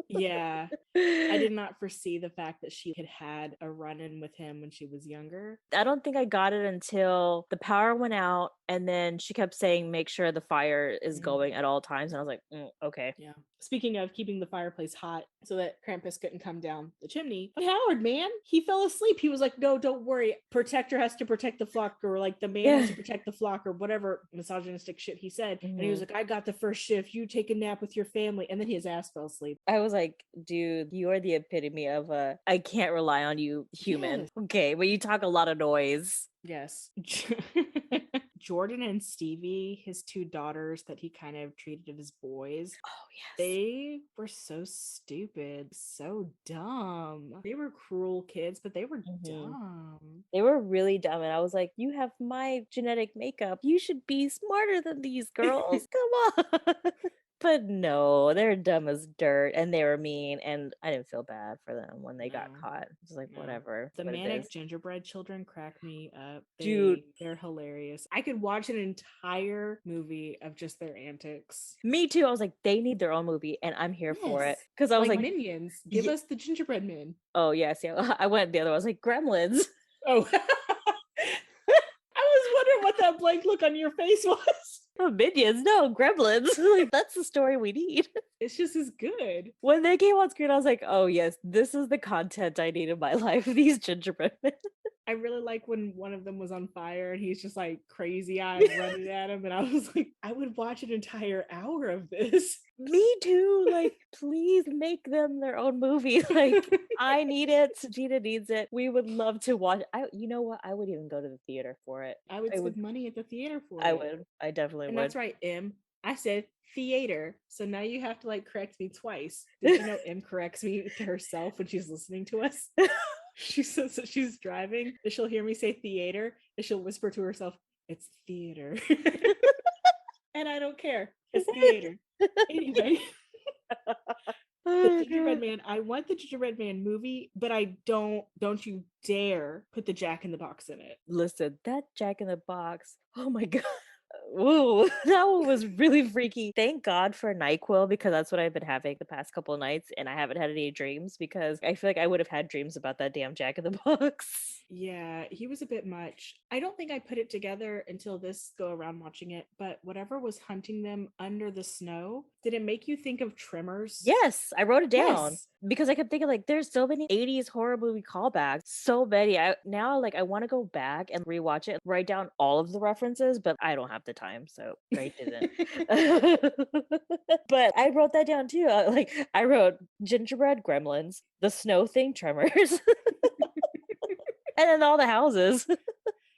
Speaker 2: Yeah. I did not foresee the fact that she had a run-in with him when she was younger.
Speaker 3: I don't think I got it until the power went out and then she kept saying, make sure the fire is going at all times. And I was like, okay.
Speaker 2: Yeah. Speaking of keeping the fireplace hot so that Krampus couldn't come down the chimney, but Howard, man, he fell asleep. He was like, no, don't worry. Protector has to protect the flock, or like the man has to protect the flock, or whatever misogynistic shit he said. And he was like, I got the first shift. You take a nap with your family. And then his ass fell asleep.
Speaker 3: I was like, dude, you are the epitome of a I can't rely on you human.
Speaker 2: Yes.
Speaker 3: Okay, but you talk a lot of noise.
Speaker 2: Yes. Jordan and Stevie, his two daughters that he kind of treated as boys.
Speaker 3: Oh, yes.
Speaker 2: They were so stupid, so dumb. They were cruel kids, but they were dumb.
Speaker 3: They were really dumb. And I was like, you have my genetic makeup. You should be smarter than these girls. Come on. But no, they're dumb as dirt and they were mean. And I didn't feel bad for them when they got
Speaker 2: No,
Speaker 3: caught. It's like,
Speaker 2: no.
Speaker 3: whatever,
Speaker 2: The
Speaker 3: what it
Speaker 2: manic
Speaker 3: is.
Speaker 2: gingerbread children crack me up.
Speaker 3: Dude,
Speaker 2: They're hilarious. I could watch an entire movie of just their antics.
Speaker 3: me too. I was like, they need their own movie and I'm here for it.
Speaker 2: Yes.
Speaker 3: Because I was
Speaker 2: Like
Speaker 3: like,
Speaker 2: Minions. Give
Speaker 3: "Ye-
Speaker 2: us the gingerbread men.
Speaker 3: oh, yes. Yeah. I went the other one. I was like, Gremlins.
Speaker 2: Oh. I was wondering what that blank look on your face was.
Speaker 3: Oh, Minions. No, Gremlins. Like, that's the story we need.
Speaker 2: It's just as good.
Speaker 3: When they came on screen, I was like, oh, yes, this is the content I need in my life. These gingerbread men.
Speaker 2: I really like when one of them was on fire and he's just like crazy eyed running at him. And I was like, I would watch an entire hour of this.
Speaker 3: Me too. Like, please make them their own movie. Like, I need it. Gina needs it. We would love to watch. You know what? I would even go to the theater for it.
Speaker 2: I would
Speaker 3: I
Speaker 2: spend
Speaker 3: would.
Speaker 2: money at the theater for
Speaker 3: I
Speaker 2: it.
Speaker 3: would. I definitely
Speaker 2: And
Speaker 3: would.
Speaker 2: that's right, M. I said theater. So now you have to like correct me twice. Did you know M corrects me to herself when she's listening to us? She says that she's driving, and she'll hear me say theater, and she'll whisper to herself, it's theater. And I don't care. It's theater. Anyway. The Gingerbread Man. I want the Gingerbread Man movie, but I don't you dare put the Jack in the Box in it.
Speaker 3: Listen, that Jack in the Box. Oh my god. Whoa, that one was really freaky. Thank God for NyQuil because that's what I've been having the past couple of nights, and I haven't had any dreams because I feel like I would have had dreams about that damn Jack in the Box.
Speaker 2: Yeah, he was a bit much. I don't think I put it together until this go around watching it, but whatever was hunting them under the snow, did it make you think of Tremors?
Speaker 3: Yes, I wrote it down
Speaker 2: Yes.
Speaker 3: because I kept thinking like there's so many 80s horror movie callbacks. So many. I now like I want to go back and rewatch it and write down all of the references, but I don't have the time, so I didn't. But I wrote that down too. Like I wrote gingerbread gremlins, the snow thing tremors, and then all the houses.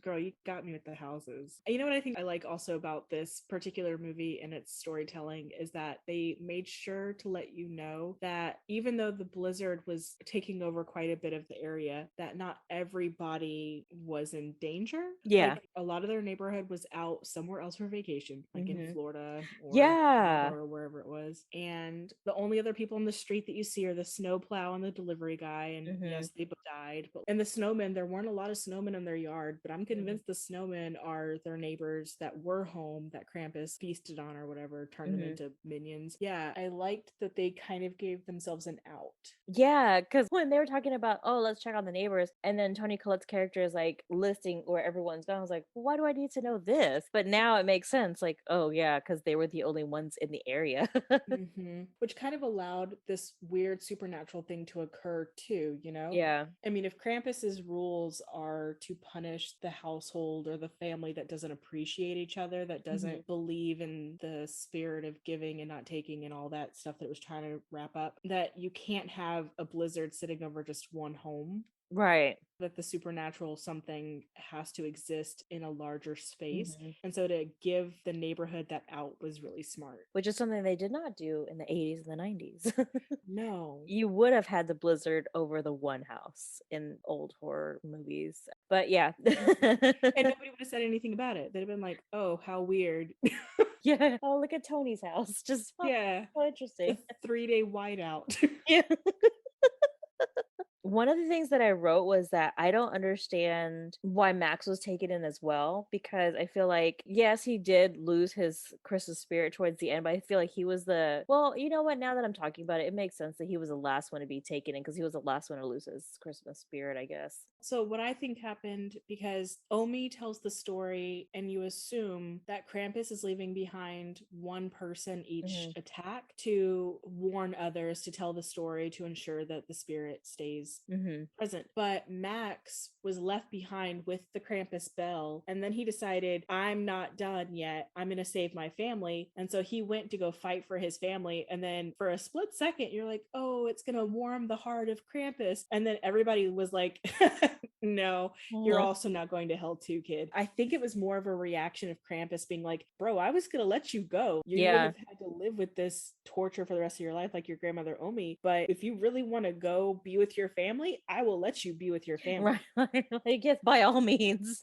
Speaker 2: Girl, you got me with the houses. You know what I think I like also about this particular movie and its storytelling is that they made sure to let you know that even though the blizzard was taking over quite a bit of the area, that not everybody was in danger.
Speaker 3: Yeah.
Speaker 2: Like a lot of their neighborhood was out somewhere else for vacation, like in Florida or
Speaker 3: Yeah.
Speaker 2: or wherever it was. And the only other people on the street that you see are the snowplow and the delivery guy. And yes, they both died. But and the snowmen, there weren't a lot of snowmen in their yard, but I'm convinced the snowmen are their neighbors that were home that Krampus feasted on or whatever, turned them into minions. Yeah, I liked that they kind of gave themselves an out.
Speaker 3: Yeah, because when they were talking about, oh, let's check on the neighbors, and then Tony Collette's character is like listing where everyone's gone. I was like, why do I need to know this? But now it makes sense. Like, oh, yeah, because they were the only ones in the area.
Speaker 2: Which kind of allowed this weird supernatural thing to occur too, you know?
Speaker 3: Yeah.
Speaker 2: I mean, if Krampus's rules are to punish the household or the family that doesn't appreciate each other, that doesn't believe in the spirit of giving and not taking and all that stuff that it was trying to wrap up, that you can't have a blizzard sitting over just one home.
Speaker 3: Right.
Speaker 2: That the supernatural something has to exist in a larger space. And so to give the neighborhood that out was really smart.
Speaker 3: Which is something they did not do in the 80s and the 90s.
Speaker 2: No.
Speaker 3: You would have had the blizzard over the one house in old horror movies. But yeah.
Speaker 2: And nobody would have said anything about it. They'd have been like, oh, how weird.
Speaker 3: Yeah. Oh, look at Tony's house. Just
Speaker 2: yeah.
Speaker 3: So interesting.
Speaker 2: A 3-day whiteout.
Speaker 3: Yeah. One of the things that I wrote was that I don't understand why Max was taken in as well, because I feel like, yes, he did lose his Christmas spirit towards the end, but I feel like he was well, you know what? Now that I'm talking about it, it makes sense that he was the last one to be taken in because he was the last one to lose his Christmas spirit, I guess.
Speaker 2: So what I think happened, because Omi tells the story and you assume that Krampus is leaving behind one person each attack to warn others, to tell the story, to ensure that the spirit stays present. But Max was left behind with the Krampus bell, and then he decided, I'm not done yet, I'm gonna save my family. And so he went to go fight for his family, and then for a split second you're like, oh, it's gonna warm the heart of Krampus, and then everybody was like, no, you're also not going to hell too, kid. I think it was more of a reaction of Krampus being like, bro, I was gonna let you go. You would have had to live with this torture for the rest of your life like your grandmother Omi, but if you really want to go be with your family, I will let you be with your family.
Speaker 3: Right. Like, yes, by all means.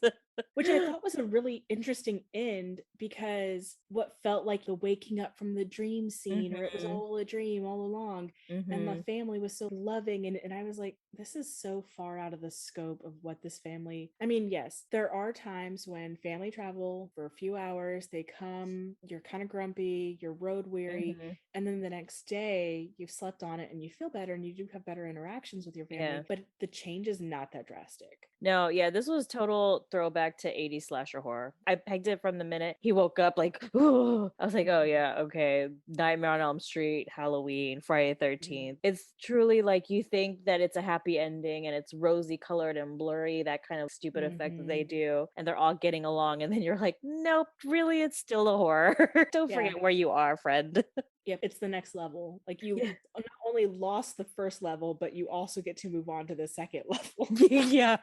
Speaker 2: Which I thought was a really interesting end, because what felt like the waking up from the dream scene, or it was
Speaker 3: Mhm.
Speaker 2: all a dream all along, and the
Speaker 3: Mhm.
Speaker 2: family was so loving, and I was like, this is so far out of the scope of what this family. I mean, yes, there are times when family travel for a few hours, they come, you're kind of grumpy, you're road weary,
Speaker 3: Mhm.
Speaker 2: and then the next day you've slept on it and you feel better and you do have better interactions with your family,
Speaker 3: Yeah.
Speaker 2: but the change is not that drastic.
Speaker 3: No, yeah, this was total throwback to 80s slasher horror. I pegged it from the minute he woke up like, ooh. I was like, oh yeah, okay. Nightmare on Elm Street, Halloween, Friday the
Speaker 2: Yeah.
Speaker 3: 13th. It's truly like you think that it's a happy ending and it's rosy colored and blurry, that kind of stupid effect that they
Speaker 2: Hmm.
Speaker 3: do, and they're all getting along, and then you're like, nope, really, it's still a horror. Don't
Speaker 2: Yeah.
Speaker 3: forget where you are, friend.
Speaker 2: Yep, it's the next level. Like, you
Speaker 3: Yeah.
Speaker 2: not only lost the first level, but you also get to move on to the second level.
Speaker 3: Yeah.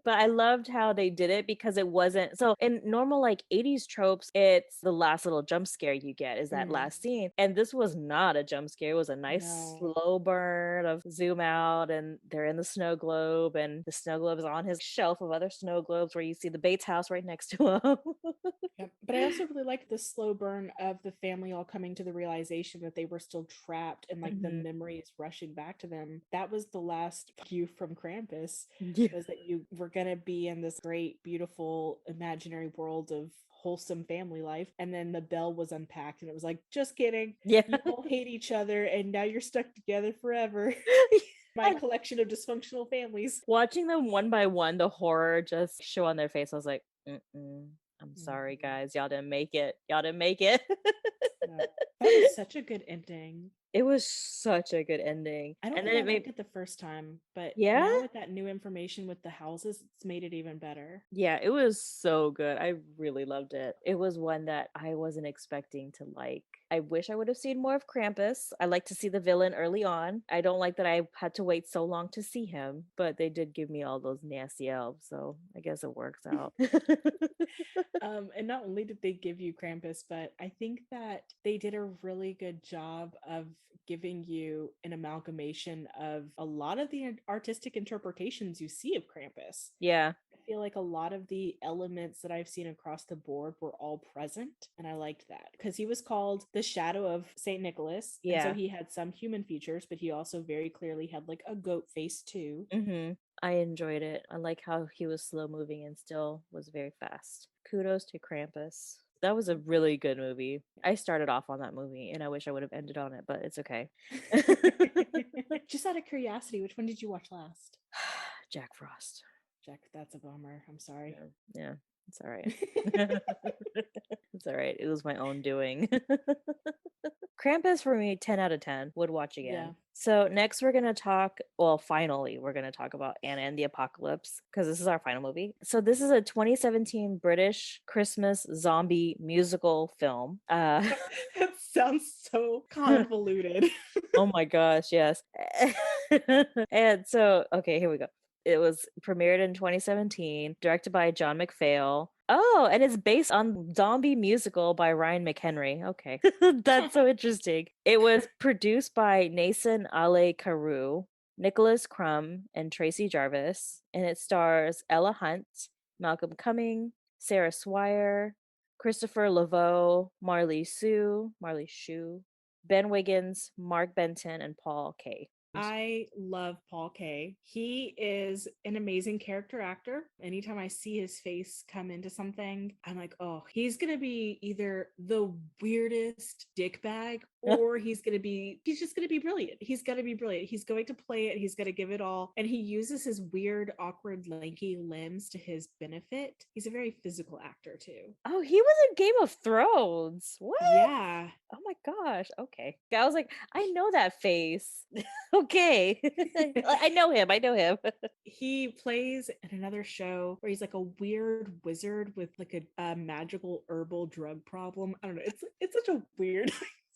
Speaker 3: But I loved how they did it because it wasn't so in normal like 80s tropes, it's the last little jump scare you get is that
Speaker 2: Mm,
Speaker 3: last scene. And this was not a jump scare. It was a nice
Speaker 2: no.
Speaker 3: slow burn of zoom out and they're in the snow globe and the snow globe is on his shelf of other snow globes where you see the Bates house right next to him.
Speaker 2: Yep. But I also really liked the slow burn of the family all coming to the realization that they were still trapped, and like the
Speaker 3: Mhm.
Speaker 2: memories rushing back to them. That was the last cue from Krampus,
Speaker 3: Yeah.
Speaker 2: was that you were gonna be in this great, beautiful, imaginary world of wholesome family life. And then the bell was unpacked and it was like, just kidding.
Speaker 3: Yeah.
Speaker 2: You all hate each other and now you're stuck together forever. My
Speaker 3: And
Speaker 2: collection of dysfunctional families.
Speaker 3: watching them one by one, the horror just show on their face. I was like, mm-mm, I'm sorry,
Speaker 2: Mhm.
Speaker 3: guys. Y'all didn't make it. Y'all didn't make it.
Speaker 2: Yeah. That was such a good ending.
Speaker 3: It was such a good ending.
Speaker 2: I don't
Speaker 3: And
Speaker 2: think
Speaker 3: then
Speaker 2: I
Speaker 3: it
Speaker 2: liked
Speaker 3: made
Speaker 2: it the first time, but
Speaker 3: yeah?
Speaker 2: now with that new information with the houses, it's made it even better.
Speaker 3: Yeah, it was so good. I really loved it. It was one that I wasn't expecting to like. I wish I would have seen more of Krampus. I like to see the villain early on. I don't like that I had to wait so long to see him, but they did give me all those nasty elves, so I guess it works out.
Speaker 2: And not only did they give you Krampus, but I think that they did a really good job of giving you an amalgamation of a lot of the artistic interpretations you see of Krampus.
Speaker 3: Yeah.
Speaker 2: I feel like a lot of the elements that I've seen across the board were all present, and I liked that because he was called the shadow of Saint Nicholas, and so
Speaker 3: Yeah.
Speaker 2: he had some human features, but he also very clearly had like a goat face too.
Speaker 3: I enjoyed it. I like how he was slow moving and still was very fast. Kudos to Krampus. That was a really good movie. I started off on that movie and I wish I would have ended on it, but it's okay.
Speaker 2: Just out of curiosity, which one did you watch last?
Speaker 3: Jack Frost.
Speaker 2: Jack, that's a bummer. I'm sorry.
Speaker 3: Yeah, yeah, it's all right. It's all right. It was my own doing. Krampus for me, 10 out of 10. Would watch
Speaker 2: Yeah.
Speaker 3: again. So next we're gonna talk. Well, finally, we're gonna talk about Anna and the Apocalypse because this is our final movie. So this is a 2017 British Christmas zombie musical film.
Speaker 2: That sounds so convoluted.
Speaker 3: Oh my gosh, yes. And so, okay, here we go. It was premiered in 2017, directed by John McPhail. Oh, and it's based on zombie musical by Ryan McHenry. Okay. That's so interesting. It was produced by Nason Ale Carew, Nicholas Crumb, and Tracy Jarvis, and it stars Ella Hunt, Malcolm Cumming, Sarah Swire, Christopher Laveau, Marley Shue, Ben Wiggins, Mark Benton, and Paul Kay.
Speaker 2: I love Paul Kay. He is an amazing character actor. Anytime I see his face come into something, I'm like, oh, he's going to be either the weirdest dickbag or he's just going to be brilliant. He's going to be brilliant. He's going to play it. He's going to give it all. And he uses his weird, awkward, lanky limbs to his benefit. He's a very physical actor too.
Speaker 3: Oh, he was in Game of Thrones. What?
Speaker 2: Yeah.
Speaker 3: Oh my gosh. Okay. I was like, I know that face. Okay. I know him. I know him.
Speaker 2: He plays in another show where he's like a weird wizard with like a magical herbal drug problem. I don't know. It's such a weird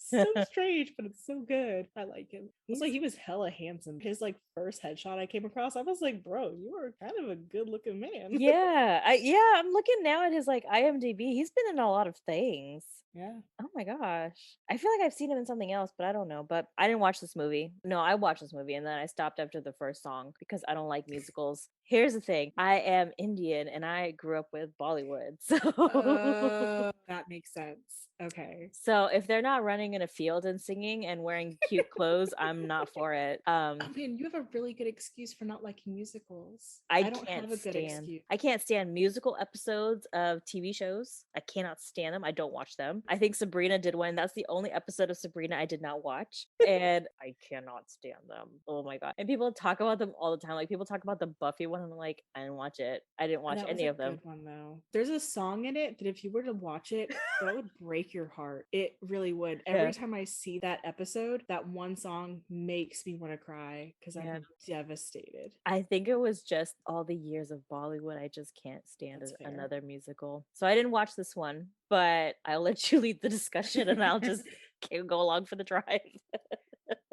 Speaker 2: so strange, but it's so good. I like him. It's like he was hella handsome. His like first headshot I came across, I was like, bro, you are kind of a good looking man.
Speaker 3: I'm looking now at his like IMDb. He's been in a lot of things.
Speaker 2: Yeah.
Speaker 3: Oh my gosh. I feel like I've seen him in something else, but I don't know. But I didn't watch this movie. No, I watched this movie and then I stopped after the first song because I don't like musicals. Here's the thing. I am Indian and I grew up with Bollywood. So
Speaker 2: That makes sense. Okay.
Speaker 3: so if they're not running in a field and singing and wearing cute clothes, I'm not for it.
Speaker 2: I mean, you have a really good excuse for not liking musicals.
Speaker 3: I
Speaker 2: don't have a good excuse.
Speaker 3: I can't stand musical episodes of TV shows. I cannot stand them. I don't watch them. I think Sabrina did one. That's the only episode of Sabrina I did not watch. And I cannot stand them. Oh my god. And people talk about them all the time. Like people talk about the Buffy one and I'm like, I didn't watch it. I didn't watch
Speaker 2: That
Speaker 3: any
Speaker 2: was
Speaker 3: of
Speaker 2: a
Speaker 3: them.
Speaker 2: good one though. There's a song in it that if you were to watch it, that would break your heart. It really would. Every time I see that episode, that one song makes me want to cry because I'm devastated.
Speaker 3: I think it was just all the years of Bollywood. I just can't stand
Speaker 2: That's fair.
Speaker 3: another musical. So I didn't watch this one, but I'll let you lead the discussion and I'll just go along for the drive.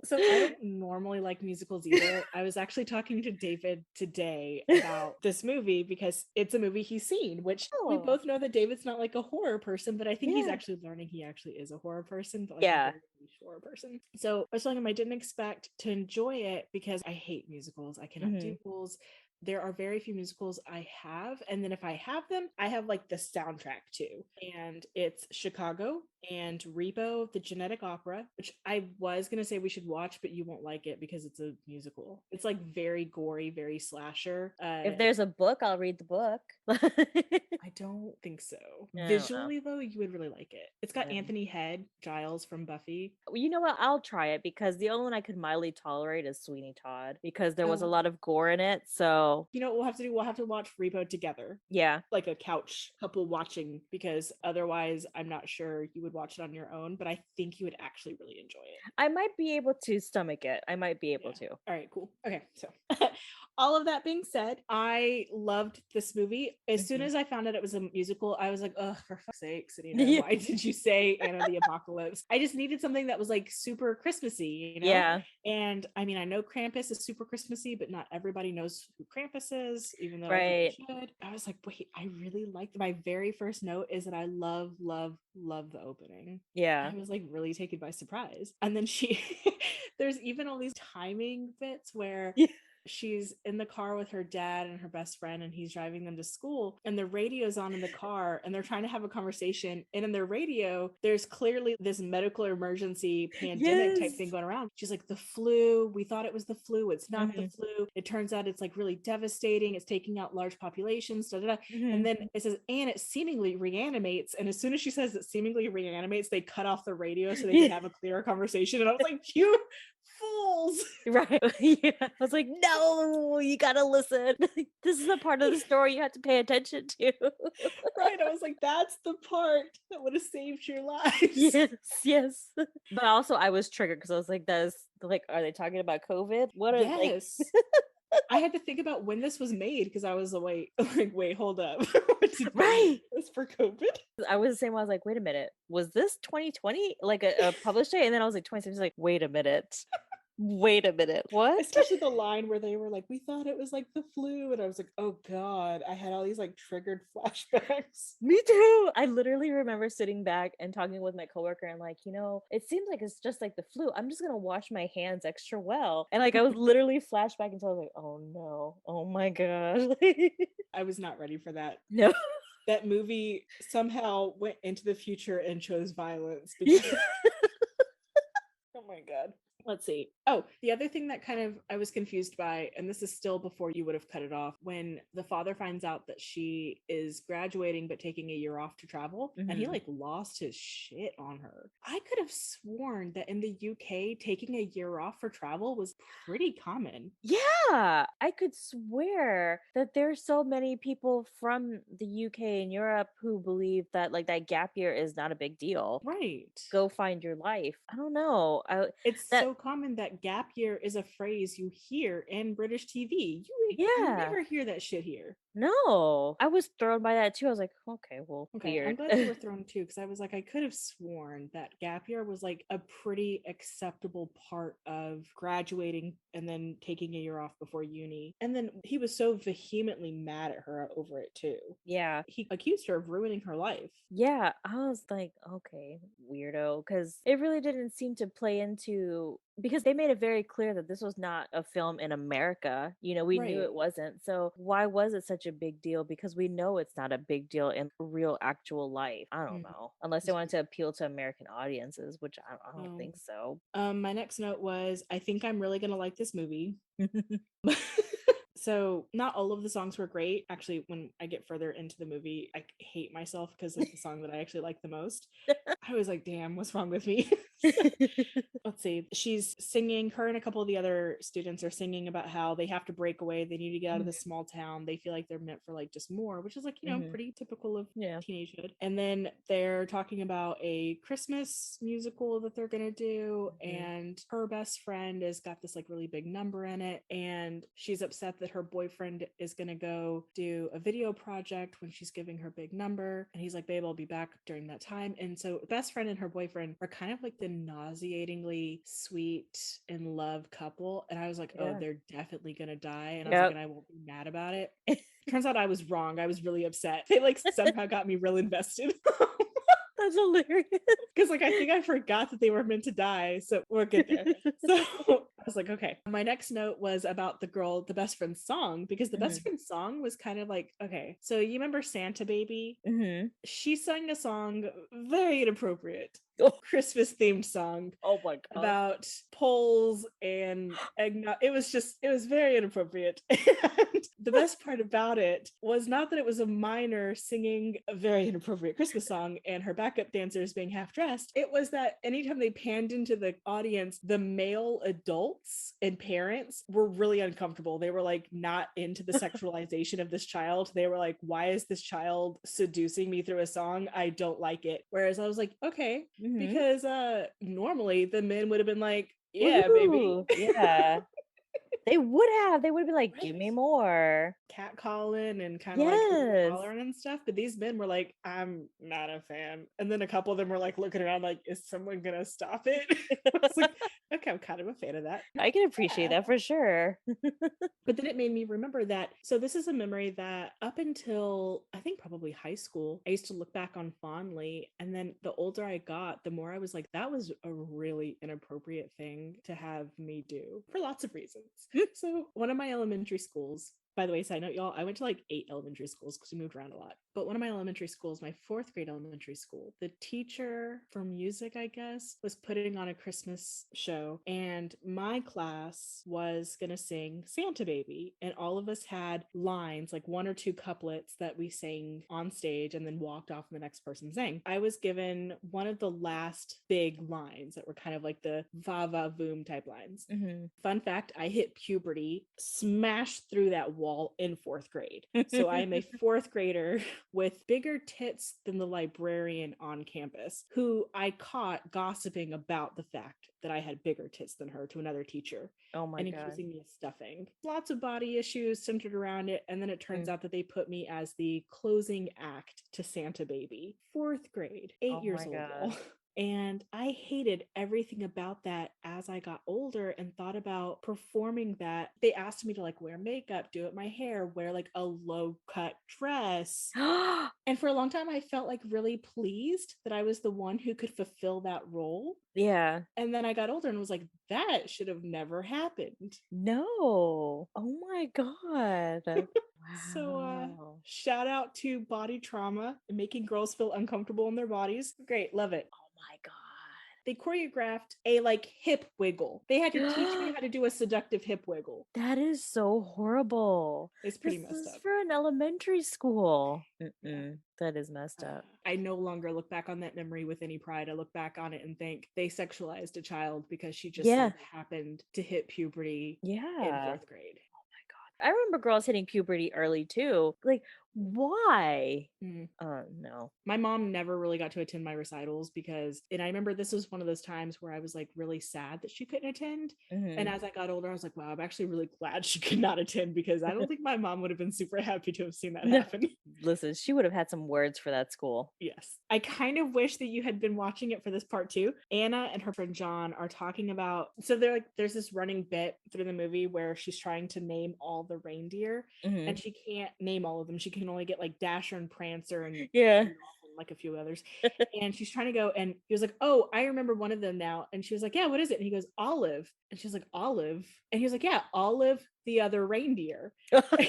Speaker 2: So I don't normally like musicals either. I was actually talking to David today about this movie because it's a movie he's seen, which we both know that David's not like a horror person, but I think he's actually learning he actually is a horror person, but like a very niche horror person. So I was telling him I didn't expect to enjoy it because I hate musicals. I cannot do musicals. There are very few musicals I have. And then if I have them, I have like the soundtrack too. And it's Chicago and Repo, the Genetic Opera, which I was going to say we should watch, but you won't like it because it's a musical. It's like very gory, very slasher.
Speaker 3: If there's a book, I'll read the book.
Speaker 2: I don't think so.
Speaker 3: No,
Speaker 2: Visually, though, you would really like it. It's got Anthony Head, Giles from Buffy.
Speaker 3: You know what? I'll try it because the only one I could mildly tolerate is Sweeney Todd because there was a lot of gore in it. So,
Speaker 2: you know what we'll have to do? We'll have to watch Repo together.
Speaker 3: Yeah.
Speaker 2: Like a couch couple watching because otherwise, I'm not sure you would watch it on your own, but I think you would actually really enjoy it.
Speaker 3: I might be able to stomach it. I might be able to.
Speaker 2: All right, cool. Okay, so all of that being said, I loved this movie. As soon as I found out it was a musical, I was like, oh, for fuck's sake, Serena, why did you say Anna the Apocalypse? I just needed something that was like super Christmassy, you know?
Speaker 3: Yeah.
Speaker 2: And I mean, I know Krampus is super Christmassy, but not everybody knows who Krampus is, even though
Speaker 3: Right.
Speaker 2: I think they should. I was like, wait, I really liked my very first note is that I love the opening.
Speaker 3: Yeah.
Speaker 2: I was like really taken by surprise. And then there's even all these timing bits where she's in the car with her dad and her best friend and he's driving them to school and the radio's on in the car and they're trying to have a conversation and in their radio there's clearly this medical emergency pandemic type thing going around. She's like, the flu, we thought it was the flu, it's not the flu, it turns out it's like really devastating, it's taking out large populations, and then it says and it seemingly reanimates, and as soon as she says it seemingly reanimates they cut off the radio so they can have a clearer conversation, and I was like, you fools.
Speaker 3: Right. Yeah. I was like, no, you gotta listen. This is the part of the story you have to pay attention to.
Speaker 2: Right. I was like, that's the part that would have saved your lives.
Speaker 3: Yes. But also I was triggered because I was like, are they talking about COVID? What are
Speaker 2: I had to think about when this was made because I was wait, hold up.
Speaker 3: Right.
Speaker 2: This for COVID?
Speaker 3: I was the same. I was like, wait a minute. Was this 2020? Like a published date? And then I was like, 2020. Like, wait a minute. What?
Speaker 2: Especially the line where they were like, we thought it was like the flu. And I was like, oh God, I had all these like triggered flashbacks.
Speaker 3: Me too. I literally remember sitting back and talking with my coworker and like, it seems like it's just like the flu. I'm just going to wash my hands extra well. And like, I was literally flashback until I was like, oh no. Oh my God.
Speaker 2: I was not ready for that.
Speaker 3: No.
Speaker 2: That movie somehow went into the future and chose violence. Because... oh my God. Let's see. Oh, the other thing that kind of I was confused by, and this is still before you would have cut it off, when the father finds out that she is graduating but taking a year off to travel, and he like lost his shit on her. I could have sworn that in the UK, taking a year off for travel was pretty common.
Speaker 3: Yeah, I could swear that there's so many people from the UK and Europe who believe that like that gap year is not a big deal.
Speaker 2: Right.
Speaker 3: Go find your life. I don't know.
Speaker 2: It's so common that gap year is a phrase you hear in British TV. You never hear that shit here.
Speaker 3: No, I was thrown by that too. I was like, okay, well,
Speaker 2: Okay, I'm
Speaker 3: weird.
Speaker 2: glad you were thrown too, because I was like, I could have sworn that gap year was like a pretty acceptable part of graduating and then taking a year off before uni. And then he was so vehemently mad at her over it too.
Speaker 3: Yeah.
Speaker 2: He accused her of ruining her life.
Speaker 3: Yeah, I was like, okay, weirdo, because it really didn't seem to play into because they made it very clear that this was not a film in America. We knew
Speaker 2: Right.
Speaker 3: it wasn't. So why was it such a big deal? Because we know it's not a big deal in real actual life. I don't
Speaker 2: Mhm.
Speaker 3: know. Unless they wanted to appeal to American audiences, which I don't
Speaker 2: Um,
Speaker 3: think so.
Speaker 2: my next note was I think I'm really gonna like this movie. So not all of the songs were great. Actually, when I get further into the movie, I hate myself because of the song that I actually like the most. I was like, damn, what's wrong with me? Let's see. She's singing, her and a couple of the other students are singing about how they have to break away. They need to get out of
Speaker 3: Mhm,
Speaker 2: this small town. They feel like they're meant for like just more, which is like,
Speaker 3: mhm.
Speaker 2: pretty typical of
Speaker 3: Yeah.
Speaker 2: teenagehood. And then they're talking about a Christmas musical that they're going to do.
Speaker 3: Mhm.
Speaker 2: And her best friend has got this like really big number in it. And she's upset that her boyfriend is going to go do a video project when she's giving her big number. And he's like, babe, I'll be back during that time. And so best friend and her boyfriend are kind of like the nauseatingly sweet in love couple. And I was like, oh,
Speaker 3: Yeah.
Speaker 2: they're definitely gonna die. And I was like,
Speaker 3: Yep.
Speaker 2: and I won't be mad about it. Turns out I was wrong. I was really upset. They like somehow got me real invested.
Speaker 3: That's hilarious.
Speaker 2: Because like I think I forgot that they were meant to die. So we're good there. So I was like, okay. My next note was about the best friend's song, because the best
Speaker 3: Mhm,
Speaker 2: friend's song was kind of like, okay, so you remember Santa Baby?
Speaker 3: mhm.
Speaker 2: She sang a song very inappropriate,
Speaker 3: Oh,
Speaker 2: Christmas themed song
Speaker 3: oh my god.
Speaker 2: about poles and eggnog. It was very inappropriate. And the best part about it was not that it was a minor singing a very inappropriate Christmas song and her backup dancers being half dressed. It was that anytime they panned into the audience, the male adults and parents were really uncomfortable. They were like not into the sexualization of this child. They were like, why is this child seducing me through a song? I don't like it. Whereas I was like, okay,
Speaker 3: Mhm.
Speaker 2: because normally the men would have been like, yeah, baby.
Speaker 3: Woohoo! Yeah. They would have. They would be like, "Give me
Speaker 2: Right.
Speaker 3: more."
Speaker 2: Catcalling and kind of like hooting and
Speaker 3: Yes.
Speaker 2: hollering and stuff. But these men were like, I'm not a fan. And then a couple of them were like looking around like, is someone gonna stop it? I was like, okay, I'm kind of a fan of that.
Speaker 3: I can appreciate
Speaker 2: Yeah.
Speaker 3: that for sure.
Speaker 2: But then it made me remember that. So this is a memory that up until I think probably high school, I used to look back on fondly. And then the older I got, the more I was like, that was a really inappropriate thing to have me do for lots of reasons. So one of my elementary schools, by the way, side note, y'all, I went to like 8 elementary schools because we moved around a lot. But one of my elementary schools, my 4th grade elementary school, the teacher for music, I guess, was putting on a Christmas show. And my class was going to sing Santa Baby. And all of us had lines, like 1 or 2 couplets that we sang on stage and then walked off and the next person sang. I was given one of the last big lines that were kind of like the va va voom type lines.
Speaker 3: Mhm.
Speaker 2: Fun fact, I hit puberty, smashed through that wall in 4th grade. So I am a 4th grader with bigger tits than the librarian on campus, who I caught gossiping about the fact that I had bigger tits than her to another teacher
Speaker 3: Oh my
Speaker 2: and
Speaker 3: god.
Speaker 2: accusing me of stuffing. Lots of body issues centered around it. And then it turns
Speaker 3: Mm.
Speaker 2: out that they put me as the closing act to Santa Baby. 4th grade, 8
Speaker 3: Oh
Speaker 2: years
Speaker 3: my
Speaker 2: old, y'all.
Speaker 3: god.
Speaker 2: And I hated everything about that as I got older and thought about performing that. They asked me to like wear makeup, do it my hair, wear like a low cut dress. And for a long time, I felt like really pleased that I was the one who could fulfill that role.
Speaker 3: Yeah.
Speaker 2: And then I got older and was like, that should have never happened.
Speaker 3: No. Oh my god.
Speaker 2: So,
Speaker 3: Wow.
Speaker 2: shout out to body trauma and making girls feel uncomfortable in their bodies. Great, love it.
Speaker 3: Oh my god.
Speaker 2: They choreographed a like hip wiggle. They had to teach me how to do a seductive hip wiggle.
Speaker 3: That is so horrible.
Speaker 2: It's
Speaker 3: This
Speaker 2: pretty messed
Speaker 3: is
Speaker 2: up.
Speaker 3: for an elementary school.
Speaker 2: Yeah.
Speaker 3: That is messed up.
Speaker 2: I no longer look back on that memory with any pride. I look back on it and think they sexualized a child because she just
Speaker 3: Yeah.
Speaker 2: so happened to hit puberty in
Speaker 3: Yeah.
Speaker 2: 4th grade.
Speaker 3: I remember girls hitting puberty early too. Like, Why?
Speaker 2: Mm.
Speaker 3: Oh no.
Speaker 2: My mom never really got to attend my recitals and I remember this was one of those times where I was like really sad that she couldn't attend. And
Speaker 3: Mhm.
Speaker 2: as I got older, I was like, wow, I'm actually really glad she could not attend because I don't think my mom would have been super happy to have seen that
Speaker 3: No.
Speaker 2: happen.
Speaker 3: Listen, she would have had some words for that school.
Speaker 2: Yes. I kind of wish that you had been watching it for this part too. Anna and her friend John are talking about, so they're like, there's this running bit through the movie where she's trying to name all the reindeer and
Speaker 3: Mhm.
Speaker 2: she can't name all of them. She can only get like Dasher and Prancer and
Speaker 3: Yeah.
Speaker 2: Rudolph and like a few others. And she's trying to go and he was like, oh, I remember one of them now. And she was like, yeah, what is it? And he goes, Olive. And she's like, Olive. And he was like, yeah, Olive the other reindeer. And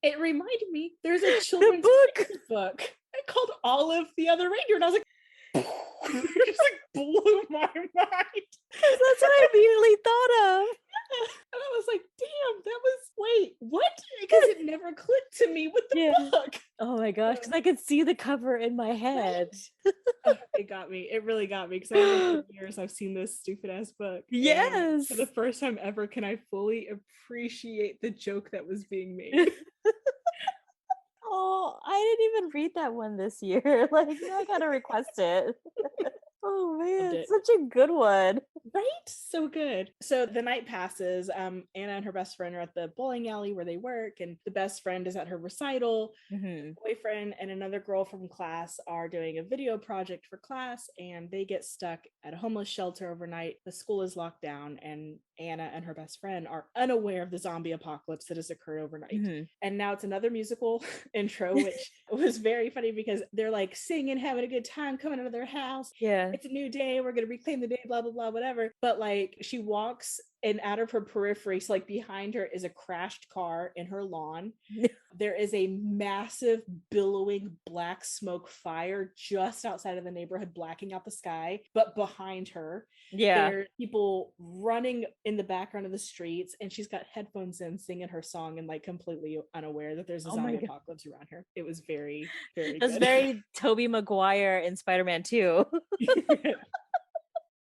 Speaker 2: it reminded me there's a children's
Speaker 3: book.
Speaker 2: book called Olive the Other Reindeer. And I was like, it just like blew my mind.
Speaker 3: That's what I immediately thought of.
Speaker 2: And I was like, damn, that was, wait, what? Because it never clicked to me with the
Speaker 3: Yeah.
Speaker 2: book.
Speaker 3: Oh my gosh, because I could see the cover in my head.
Speaker 2: Oh, it got me. It really got me because I was like, for years I've seen this stupid ass book. And
Speaker 3: Yes.
Speaker 2: for the first time ever, can I fully appreciate the joke that was being made?
Speaker 3: Oh, I didn't even read that one this year. Like, now I gotta request it. Oh man,
Speaker 2: it.
Speaker 3: such a good one.
Speaker 2: Right? So good. So the night passes. Anna and her best friend are at the bowling alley where they work, and the best friend is at her recital.
Speaker 3: Mhm.
Speaker 2: Boyfriend and another girl from class are doing a video project for class, and they get stuck at a homeless shelter overnight. The school is locked down, and Anna and her best friend are unaware of the zombie apocalypse that has occurred overnight.
Speaker 3: Mhm.
Speaker 2: And now it's another musical intro, which was very funny because they're like singing, having a good time, coming out of their house.
Speaker 3: Yeah.
Speaker 2: It's a new day, we're gonna reclaim the day, blah blah blah, whatever. But like she walks and out of her periphery, so like behind her is a crashed car in her lawn. There is a massive billowing black smoke fire just outside of the neighborhood, blacking out the sky. But behind her,
Speaker 3: Yeah.
Speaker 2: there are people running in the background of the streets, and she's got headphones in singing her song and like completely unaware that there's a
Speaker 3: Oh my
Speaker 2: zombie
Speaker 3: God.
Speaker 2: apocalypse around her. It was very, very
Speaker 3: That's
Speaker 2: good.
Speaker 3: very Tobey Maguire in Spider-Man 2.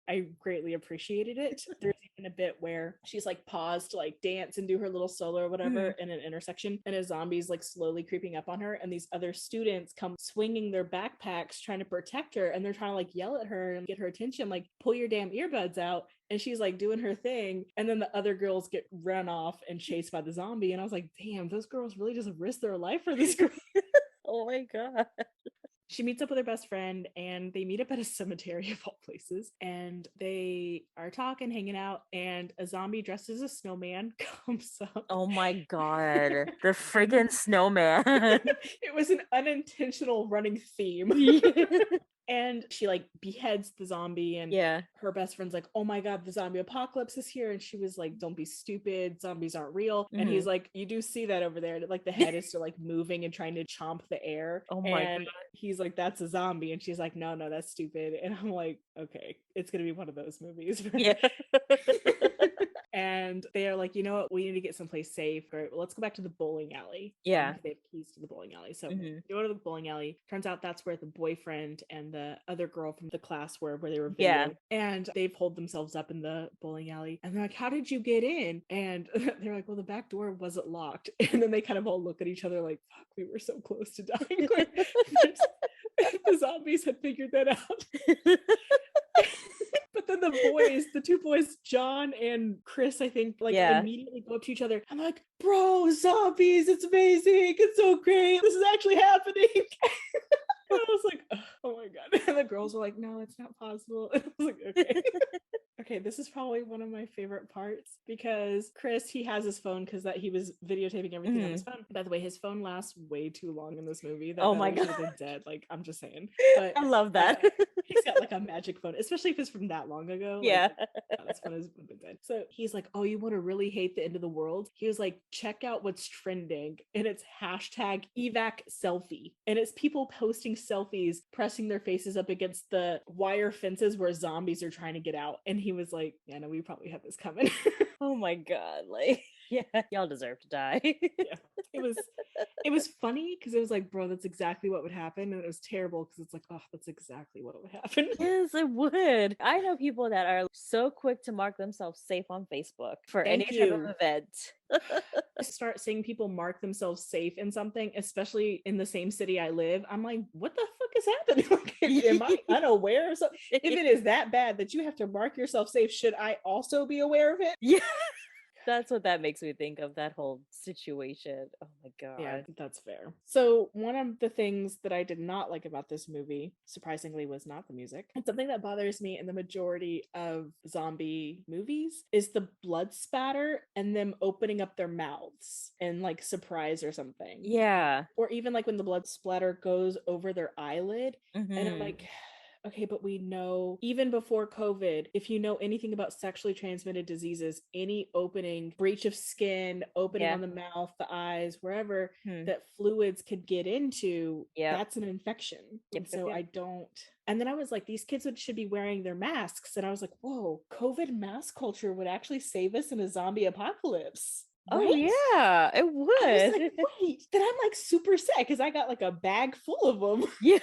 Speaker 2: I greatly appreciated it. There's even a bit where she's like paused to like dance and do her little solo or whatever in an intersection, and a zombie's like slowly creeping up on her, and these other students come swinging their backpacks trying to protect her, and they're trying to like yell at her and get her attention, like pull your damn earbuds out. And she's like doing her thing, and then the other girls get run off and chased by the zombie. And I was like, damn, those girls really just risk their life for this girl.
Speaker 3: Oh my God.
Speaker 2: She meets up with her best friend, and they meet up at a cemetery of all places, and they are talking, hanging out, and a zombie dressed as a snowman comes up.
Speaker 3: Oh my God. The friggin' snowman.
Speaker 2: It was an unintentional running theme. And she like beheads the zombie, and
Speaker 3: Yeah.
Speaker 2: her best friend's like, oh my God, the zombie apocalypse is here. And she was like, don't be stupid, zombies aren't real. And he's like, you do see that over there, like the head is still like moving and trying to chomp the air.
Speaker 3: Oh my
Speaker 2: And he's like, that's a zombie. And she's like, no, that's stupid. And I'm like, okay, it's gonna be one of those movies.
Speaker 3: Yeah.
Speaker 2: And they are like, you know what, we need to get someplace safe. All right, well, let's go back to the bowling alley.
Speaker 3: Yeah.
Speaker 2: They have keys to the bowling alley. So they go to the bowling alley. Turns out that's where the boyfriend and the other girl from the class were, where they were
Speaker 3: Yeah.
Speaker 2: videoed. And they've holed themselves up in the bowling alley. And they're like, how did you get in? And they're like, well, the back door wasn't locked. And then they kind of all look at each other like, fuck, we were so close to dying. Like, the zombies had figured that out. But then the two boys, John and Chris, I think, like immediately go up to each other. I'm like, bro, zombies, it's amazing. It's so great. This is actually happening. And I was like, oh my God. And the girls were like, no, it's not possible. And I was like, okay. Okay, this is probably one of my favorite parts because Chris, he has his phone because that he was videotaping everything on his phone. By the way, his phone lasts way too long in this movie. That
Speaker 3: oh my
Speaker 2: God,
Speaker 3: God,
Speaker 2: should have been dead. Like, I'm just saying. But
Speaker 3: I love that.
Speaker 2: He's got like a magic phone, especially if it's from that long ago.
Speaker 3: Yeah.
Speaker 2: Like, this phone has been dead. So he's like, oh, you want to really hate the end of the world? He was like, check out what's trending, and it's hashtag evac selfie, and it's people posting selfies pressing their faces up against the wire fences where zombies are trying to get out. And he was like, yeah, no, we probably had this coming.
Speaker 3: Oh my God, like Yeah, y'all deserve to die.
Speaker 2: Yeah. It was funny because it was like, bro, that's exactly what would happen. And it was terrible because it's like, oh, that's exactly what would happen.
Speaker 3: Yes, it would. I know people that are so quick to mark themselves safe on Facebook for any
Speaker 2: Thank
Speaker 3: type of
Speaker 2: you.
Speaker 3: event.
Speaker 2: Start seeing people mark themselves safe in something, especially in the same city I live. I'm like, what the fuck is happening? Like, am I unaware of something? If it is that bad that you have to mark yourself safe, should I also be aware of it?
Speaker 3: Yeah. That's what that makes me think of, that whole situation. Oh my
Speaker 2: Yeah,
Speaker 3: god.
Speaker 2: that's fair. So, one of the things that I did not like about this movie, surprisingly, was not the music. And something that bothers me in the majority of zombie movies is the blood spatter and them opening up their mouths and like surprise or something.
Speaker 3: Yeah.
Speaker 2: Or even like when the blood splatter goes over their eyelid. And I'm
Speaker 3: Mm-hmm.
Speaker 2: like, okay, but we know even before COVID, if you know anything about sexually transmitted diseases, any opening, breach of skin, opening
Speaker 3: Yeah.
Speaker 2: on the mouth, the eyes, wherever
Speaker 3: Hmm.
Speaker 2: that fluids could get into,
Speaker 3: Yep.
Speaker 2: that's an infection.
Speaker 3: Yep,
Speaker 2: And so
Speaker 3: yep.
Speaker 2: I don't. And then I was like, these kids should be wearing their masks. And I was like, whoa, COVID mask culture would actually save us in a zombie apocalypse.
Speaker 3: Oh
Speaker 2: Right?
Speaker 3: yeah, it
Speaker 2: I was like,
Speaker 3: would.
Speaker 2: wait, then I'm like super sad because I got like a bag full of them.
Speaker 3: Yeah.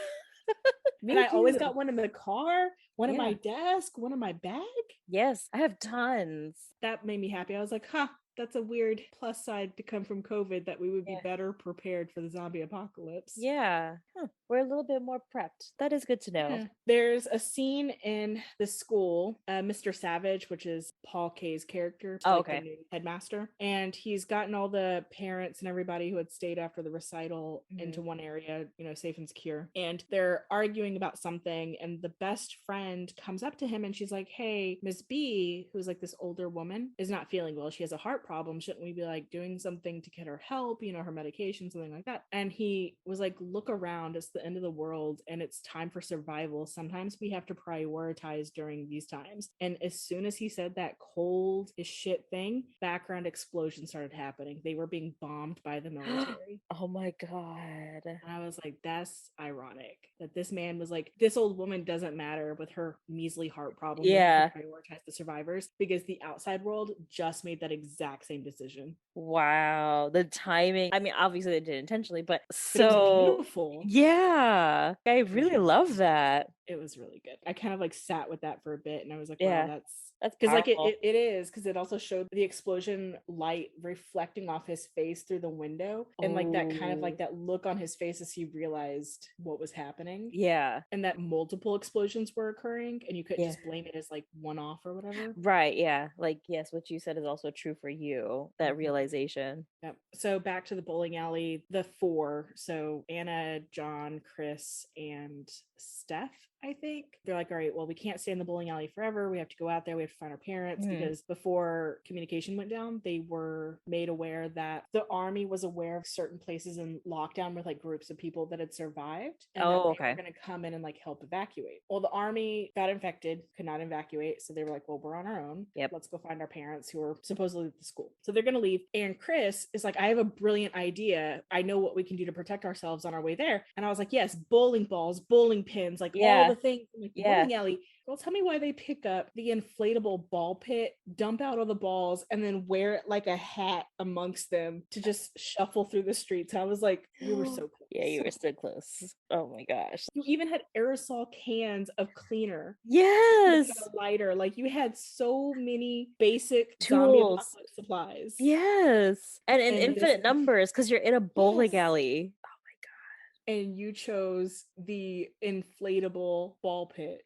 Speaker 2: And
Speaker 3: Me
Speaker 2: I always
Speaker 3: too.
Speaker 2: got one in the car, one in my
Speaker 3: Yeah.
Speaker 2: desk, one in my bag.
Speaker 3: Yes, I have tons.
Speaker 2: That made me happy. I was like, huh, that's a weird plus side to come from COVID that we would be
Speaker 3: Yeah.
Speaker 2: better prepared for the zombie apocalypse.
Speaker 3: Yeah. Huh. We're a little bit more prepped. That is good to know.
Speaker 2: Yeah. There's a scene in the school, Mr. Savage, which is Paul Kaye's character,
Speaker 3: Oh,
Speaker 2: like the
Speaker 3: okay.
Speaker 2: new headmaster, and he's gotten all the parents and everybody who had stayed after the recital into one area, you know, safe and secure. And they're arguing about something, and the best friend comes up to him and she's like, "Hey, Miss B, who's like this older woman, is not feeling well. She has a heart problem. Shouldn't we be like doing something to get her help? You know, her medication, something like that?" And he was like, "Look around. It's the end of the world and it's time for survival. Sometimes we have to prioritize during these times." And as soon as he said that cold as shit thing, background explosions started happening. They were being bombed by the military.
Speaker 3: Oh my god.
Speaker 2: And I was like, that's ironic that this man was like, this old woman doesn't matter with her measly heart problem. We
Speaker 3: Yeah.
Speaker 2: have to prioritize the survivors because the outside world just made that exact same decision.
Speaker 3: Wow. The timing. I mean, obviously they did it intentionally, but
Speaker 2: But it was
Speaker 3: so
Speaker 2: beautiful.
Speaker 3: yeah. I
Speaker 2: It was
Speaker 3: really
Speaker 2: really
Speaker 3: love
Speaker 2: good.
Speaker 3: that.
Speaker 2: It was really good. I kind of like sat with that for a bit and I was like, wow,
Speaker 3: Yeah.
Speaker 2: that's
Speaker 3: That's
Speaker 2: because like
Speaker 3: powerful.
Speaker 2: it is because it also showed the explosion light reflecting off his face through the window and like that kind of
Speaker 3: Oh.
Speaker 2: like that look on his face as he realized what was happening.
Speaker 3: Yeah.
Speaker 2: And that multiple explosions were occurring and you couldn't
Speaker 3: Yeah.
Speaker 2: just blame it as like one off or whatever.
Speaker 3: Right, yeah. Like, yes, what you said is also true for you, that
Speaker 2: Mhm.
Speaker 3: realization.
Speaker 2: Yep. So back to the bowling alley, the four. So Anna, John, Chris, and Steph, I think. They're like, all right, well, we can't stay in the bowling alley forever. We have to go out there. We have to find our parents
Speaker 3: Mhm.
Speaker 2: because before communication went down, they were made aware that the army was aware of certain places in lockdown with like groups of people that had survived and that
Speaker 3: Oh,
Speaker 2: they
Speaker 3: okay.
Speaker 2: were going to come in and like help evacuate. Well, the army got infected, could not evacuate. So they were like, well, we're on our own.
Speaker 3: Yep.
Speaker 2: Let's go find our parents who are supposedly at the school. So they're going to leave. And Chris is like, I have a brilliant idea. I know what we can do to protect ourselves on our way there. And I was like, yes, bowling balls, bowling pins, like all
Speaker 3: Yeah.
Speaker 2: the things in like the
Speaker 3: Yeah.
Speaker 2: bowling alley. Well, tell me why they pick up the inflatable ball pit, dump out all the balls, and then wear it like a hat amongst them to just shuffle through the streets. I was like, we were so close.
Speaker 3: Yeah, you were so close. Oh my gosh.
Speaker 2: You even had aerosol cans of cleaner.
Speaker 3: Yes.
Speaker 2: Like a lighter. Like you had so many basic zombie
Speaker 3: Tools.
Speaker 2: apocalypse supplies.
Speaker 3: Yes. And in
Speaker 2: And
Speaker 3: infinite
Speaker 2: this-
Speaker 3: numbers because you're in a bowling
Speaker 2: Yes.
Speaker 3: alley. Oh my god.
Speaker 2: And you chose the inflatable ball pit.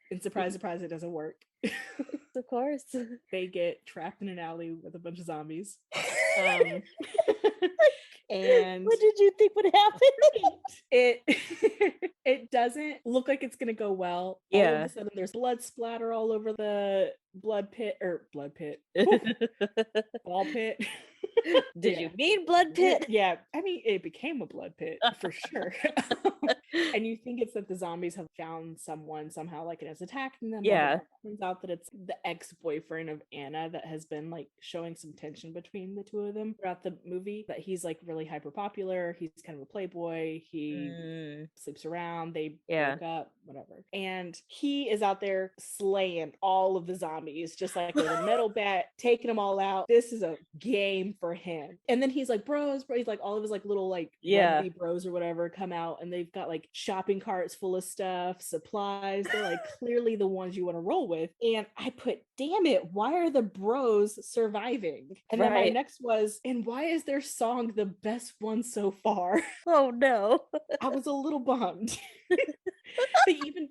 Speaker 2: And surprise, surprise, it doesn't work.
Speaker 3: Of course.
Speaker 2: They get trapped in an alley with a bunch of zombies. And
Speaker 3: what did you think would happen?
Speaker 2: it it doesn't look like it's gonna go well. All
Speaker 3: Yeah.
Speaker 2: of a sudden there's blood splatter all over the ball pit.
Speaker 3: Did
Speaker 2: Yeah.
Speaker 3: you mean blood pit?
Speaker 2: Yeah, I mean it became a blood pit for sure. And you think it's that the zombies have found someone somehow, like it has attacking them. Blah, blah,
Speaker 3: Yeah.
Speaker 2: blah. Turns out that it's the ex-boyfriend of Anna that has been like showing some tension between the two of them throughout the movie. That he's like really hyper popular. He's kind of a playboy. He sleeps around. They
Speaker 3: Yeah.
Speaker 2: broke up, whatever. And he is out there slaying all of the zombies, just like with a metal bat, taking them all out. This is a game for him. And then he's like, bros, bro. He's like, all of his like little like rugby bros or whatever come out, and they've got like shopping carts full of stuff, supplies. They're like clearly the ones you want to roll with. And I put, damn it, why are the bros surviving? And then my next was, and why is their song the best one so far?
Speaker 3: Oh no.
Speaker 2: I was a little bummed. They even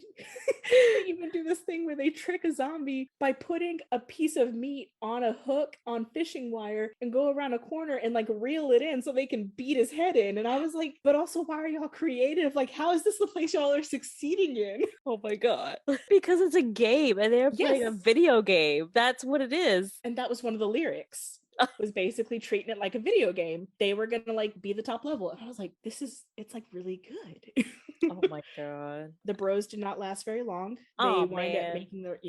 Speaker 2: do this thing where they trick a zombie by putting a piece of meat on a hook on fishing wire and go around a corner and like reel it in so they can beat his head in. And I was like, but also, why are y'all creative? Like, how is this the place y'all are succeeding in?
Speaker 3: Oh my god. Because it's a game and they're playing a video game. That's what it is.
Speaker 2: And that was one of the lyrics. Was basically treating it like a video game. They were gonna like be the top level. And I was like, it's like really good.
Speaker 3: Oh my god.
Speaker 2: The bros did not last very long. They wind up making their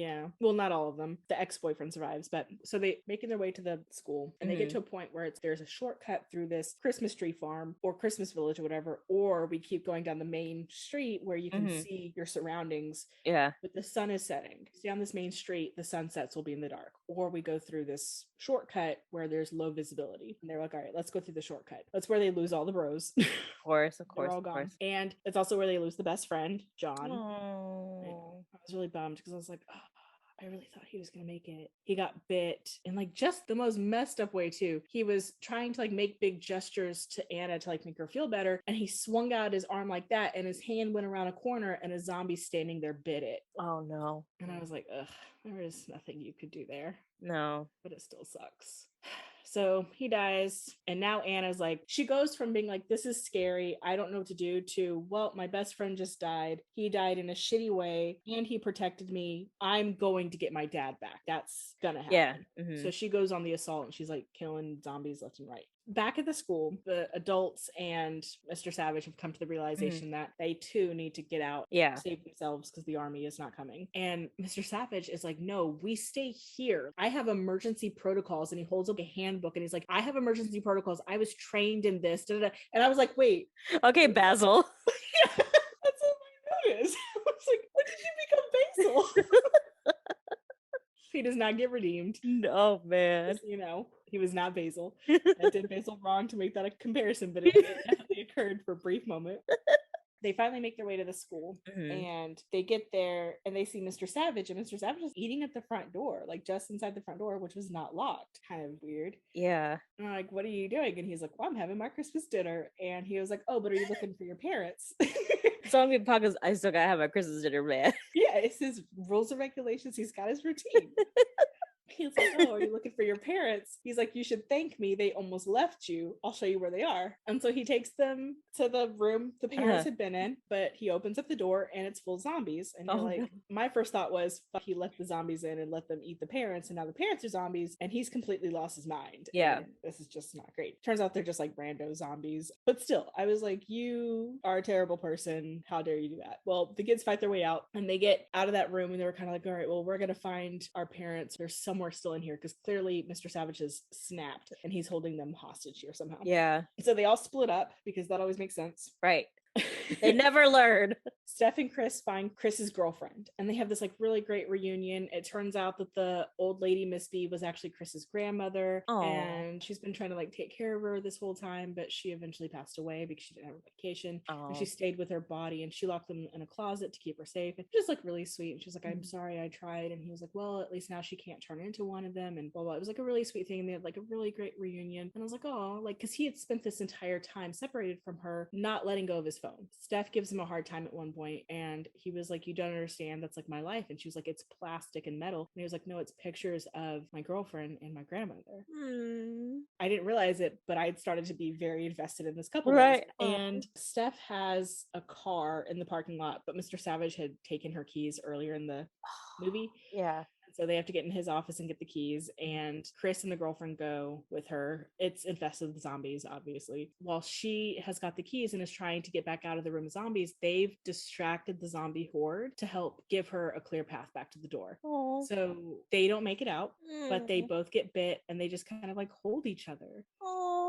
Speaker 2: well, not all of them. The ex-boyfriend survives, but so they making their way to the school, and they get to a point where there's a shortcut through this Christmas tree farm or Christmas village or whatever, or we keep going down the main street where you can see your surroundings.
Speaker 3: Yeah.
Speaker 2: But the sun is setting. Down this main street, the sunsets will be in the dark. Or we go through this shortcut where there's low visibility. And they're like, all right, let's go through the shortcut. That's where they lose all the bros.
Speaker 3: Of course.
Speaker 2: They're all gone. And it's also where they lose the best friend, John.
Speaker 3: Oh.
Speaker 2: I was really bummed because I was like, oh, I really thought he was gonna make it. He got bit in like just the most messed up way too. He was trying to like make big gestures to Anna to like make her feel better, and he swung out his arm like that, and his hand went around a corner, and a zombie standing there bit it.
Speaker 3: Oh no.
Speaker 2: And I was like, ugh, there is nothing you could do there.
Speaker 3: No.
Speaker 2: But it still sucks. So he dies, and now Anna's like, she goes from being like, this is scary, I don't know what to do, to, well, my best friend just died. He died in a shitty way, and he protected me. I'm going to get my dad back. That's gonna happen.
Speaker 3: Yeah.
Speaker 2: So she goes on the assault, and she's like killing zombies left and right. Back at the school, the adults and Mr. Savage have come to the realization that they too need to get out, save themselves, because the army is not coming. And Mr. Savage is like, no, we stay here. I have emergency protocols. And he holds up a handbook and he's like, I have emergency protocols. I was trained in this. Da, da, da. And I was like, wait.
Speaker 3: Okay, Basil.
Speaker 2: That's all I noticed. I was like, when did you become Basil? He does not get redeemed.
Speaker 3: No, man.
Speaker 2: You know, he was not Basil. I did Basil wrong to make that a comparison, but it definitely occurred for a brief moment. They finally make their way to the school, and they get there and they see Mr. Savage, and Mr. Savage is eating at the front door, like just inside the front door, which was not locked. Kind of weird.
Speaker 3: Yeah.
Speaker 2: And I'm like, what are you doing? And he's like, well, I'm having my Christmas dinner. And he was like, oh, but are you looking for your parents?
Speaker 3: So I'm getting pockets. I still gotta have my Christmas dinner, man.
Speaker 2: Yeah, it's his rules and regulations. He's got his routine. He's like, oh, are you looking for your parents? He's like, you should thank me. They almost left you. I'll show you where they are. And so he takes them to the room the parents had been in, but he opens up the door and it's full of zombies. And you're like, my first thought was, fuck, he let the zombies in and let them eat the parents. And now the parents are zombies and he's completely lost his mind.
Speaker 3: Yeah.
Speaker 2: And this is just not great. Turns out they're just like rando zombies. But still, I was like, you are a terrible person. How dare you do that? Well, the kids fight their way out and they get out of that room and they were kind of like, all right, well, we're going to find our parents. They're somewhere still in here because clearly Mr. Savage has snapped and he's holding them hostage here somehow.
Speaker 3: Yeah.
Speaker 2: So they all split up because that always makes sense.
Speaker 3: Right. They never learn.
Speaker 2: Steph and Chris find Chris's girlfriend and they have this like really great reunion. It turns out that the old lady Miss B was actually Chris's grandmother.
Speaker 3: Aww.
Speaker 2: And she's been trying to like take care of her this whole time, but she eventually passed away because she didn't have a vacation. And she stayed with her body and she locked them in a closet to keep her safe. And just like really sweet. And she was like, I'm sorry I tried. And he was like, well, at least now she can't turn into one of them. And blah, blah. It was like a really sweet thing. And they had like a really great reunion. And I was like, oh, like, because he had spent this entire time separated from her, not letting go of his phone. Steph gives him a hard time at one point, and he was like, you don't understand, that's like my life. And she was like, it's plastic and metal. And he was like, no, it's pictures of my girlfriend and my grandmother. I didn't realize it, but I had started to be very invested in this couple.
Speaker 3: Right.
Speaker 2: And Steph has a car in the parking lot, but Mr. Savage had taken her keys earlier in the movie.
Speaker 3: Yeah.
Speaker 2: So they have to get in his office and get the keys. And Chris and the girlfriend go with her. It's infested with zombies, obviously. While she has got the keys and is trying to get back out of the room of zombies, they've distracted the zombie horde to help give her a clear path back to the door.
Speaker 3: Aw.
Speaker 2: So they don't make it out, but they both get bit and they just kind of like hold each other.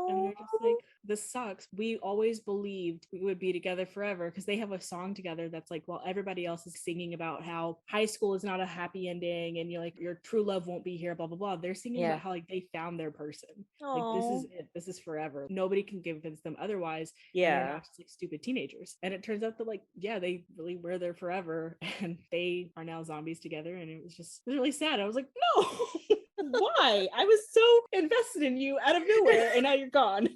Speaker 2: And they're just like, this sucks. We always believed we would be together forever, because they have a song together that's like, well, everybody else is singing about how high school is not a happy ending and you're like, your true love won't be here, blah, blah, blah. They're singing about how like they found their person. Like, this is it. This is forever. Nobody can convince them otherwise. And they're not just like stupid teenagers. And it turns out that like, yeah, they really were there forever and they are now zombies together. And it was really sad. I was like, no. Why? I was so invested in you out of nowhere and now you're gone.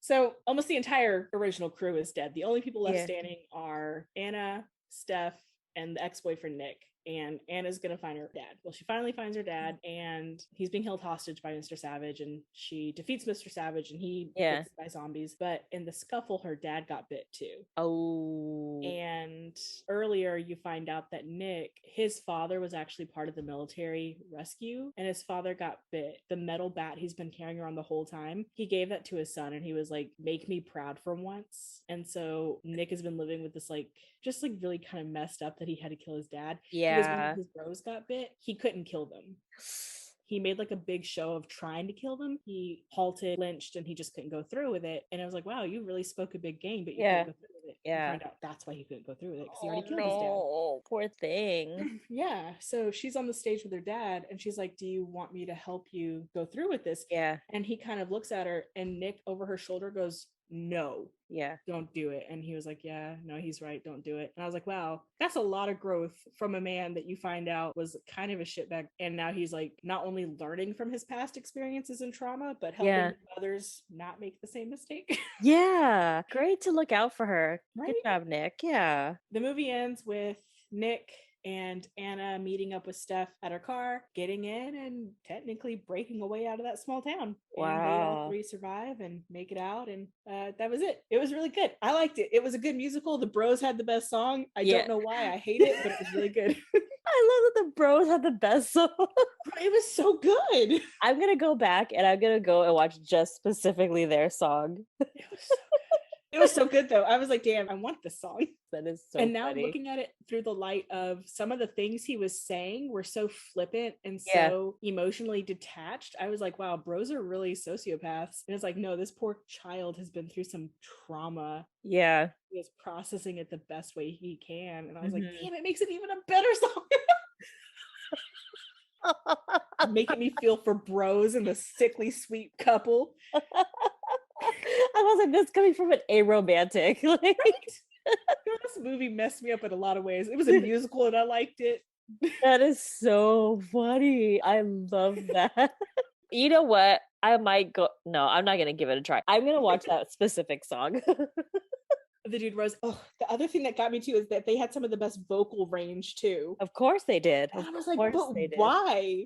Speaker 2: So almost the entire original crew is dead. The only people left standing are Anna, Steph, and the ex-boyfriend Nick. And Anna's gonna find her dad. Well, she finally finds her dad, and he's being held hostage by Mr. Savage, and she defeats Mr. Savage, and he gets bit by zombies. But in the scuffle, her dad got bit too. And earlier you find out that Nick, his father was actually part of the military rescue, and his father got bit. The metal bat he's been carrying around the whole time, he gave that to his son, and he was like, make me proud for once. And so Nick has been living with this like, just like really kind of messed up that he had to kill his dad. Because when his bros got bit, he couldn't kill them. He made like a big show of trying to kill them. He halted, lynched, and he just couldn't go through with it. And I was like, wow, you really spoke a big game, but you couldn't go through with it. Yeah. You find out that's why he couldn't go through with it, because he already killed his dad.
Speaker 3: Oh, poor thing.
Speaker 2: Yeah. So she's on the stage with her dad, and she's like, do you want me to help you go through with this?
Speaker 3: Yeah.
Speaker 2: And he kind of looks at her, and Nick over her shoulder goes, no.
Speaker 3: Yeah.
Speaker 2: Don't do it. And he was like, yeah, no, he's right. Don't do it. And I was like, wow, that's a lot of growth from a man that you find out was kind of a shitbag. And now he's like not only learning from his past experiences and trauma, but helping others not make the same mistake.
Speaker 3: Yeah. Great to look out for her.
Speaker 2: Right?
Speaker 3: Good job, Nick. Yeah.
Speaker 2: The movie ends with Nick and Anna meeting up with Steph at her car, getting in and technically breaking away out of that small town.
Speaker 3: Wow.
Speaker 2: And they all three survive and make it out. And that was it. It was really good. I liked it. It was a good musical. The Bros had the best song. I don't know why I hate it, but it was really good.
Speaker 3: I love that the Bros had the best song.
Speaker 2: It was so good.
Speaker 3: I'm going to go back and I'm going to go and watch just specifically their song.
Speaker 2: It was so good. It was so good though. I was like, damn, I want this song.
Speaker 3: That is so
Speaker 2: And now
Speaker 3: funny.
Speaker 2: looking at it through the light of some of the things he was saying were so flippant and so emotionally detached. I was like, wow, Bros are really sociopaths. And it's like, no, this poor child has been through some trauma.
Speaker 3: Yeah.
Speaker 2: He is processing it the best way he can. And I was like, damn, it makes it even a better song. Making me feel for Bros and the sickly sweet couple.
Speaker 3: I was like, this coming from an aromantic. Like,
Speaker 2: This movie messed me up in a lot of ways. It was a musical and I liked it.
Speaker 3: that is so funny. I love that. You know what? I might go. No, I'm not going to give it a try. I'm going to watch that specific song.
Speaker 2: The dude Rose. Oh, the other thing that got me too is that they had some of the best vocal range too.
Speaker 3: Of course they did.
Speaker 2: And I was like, but why?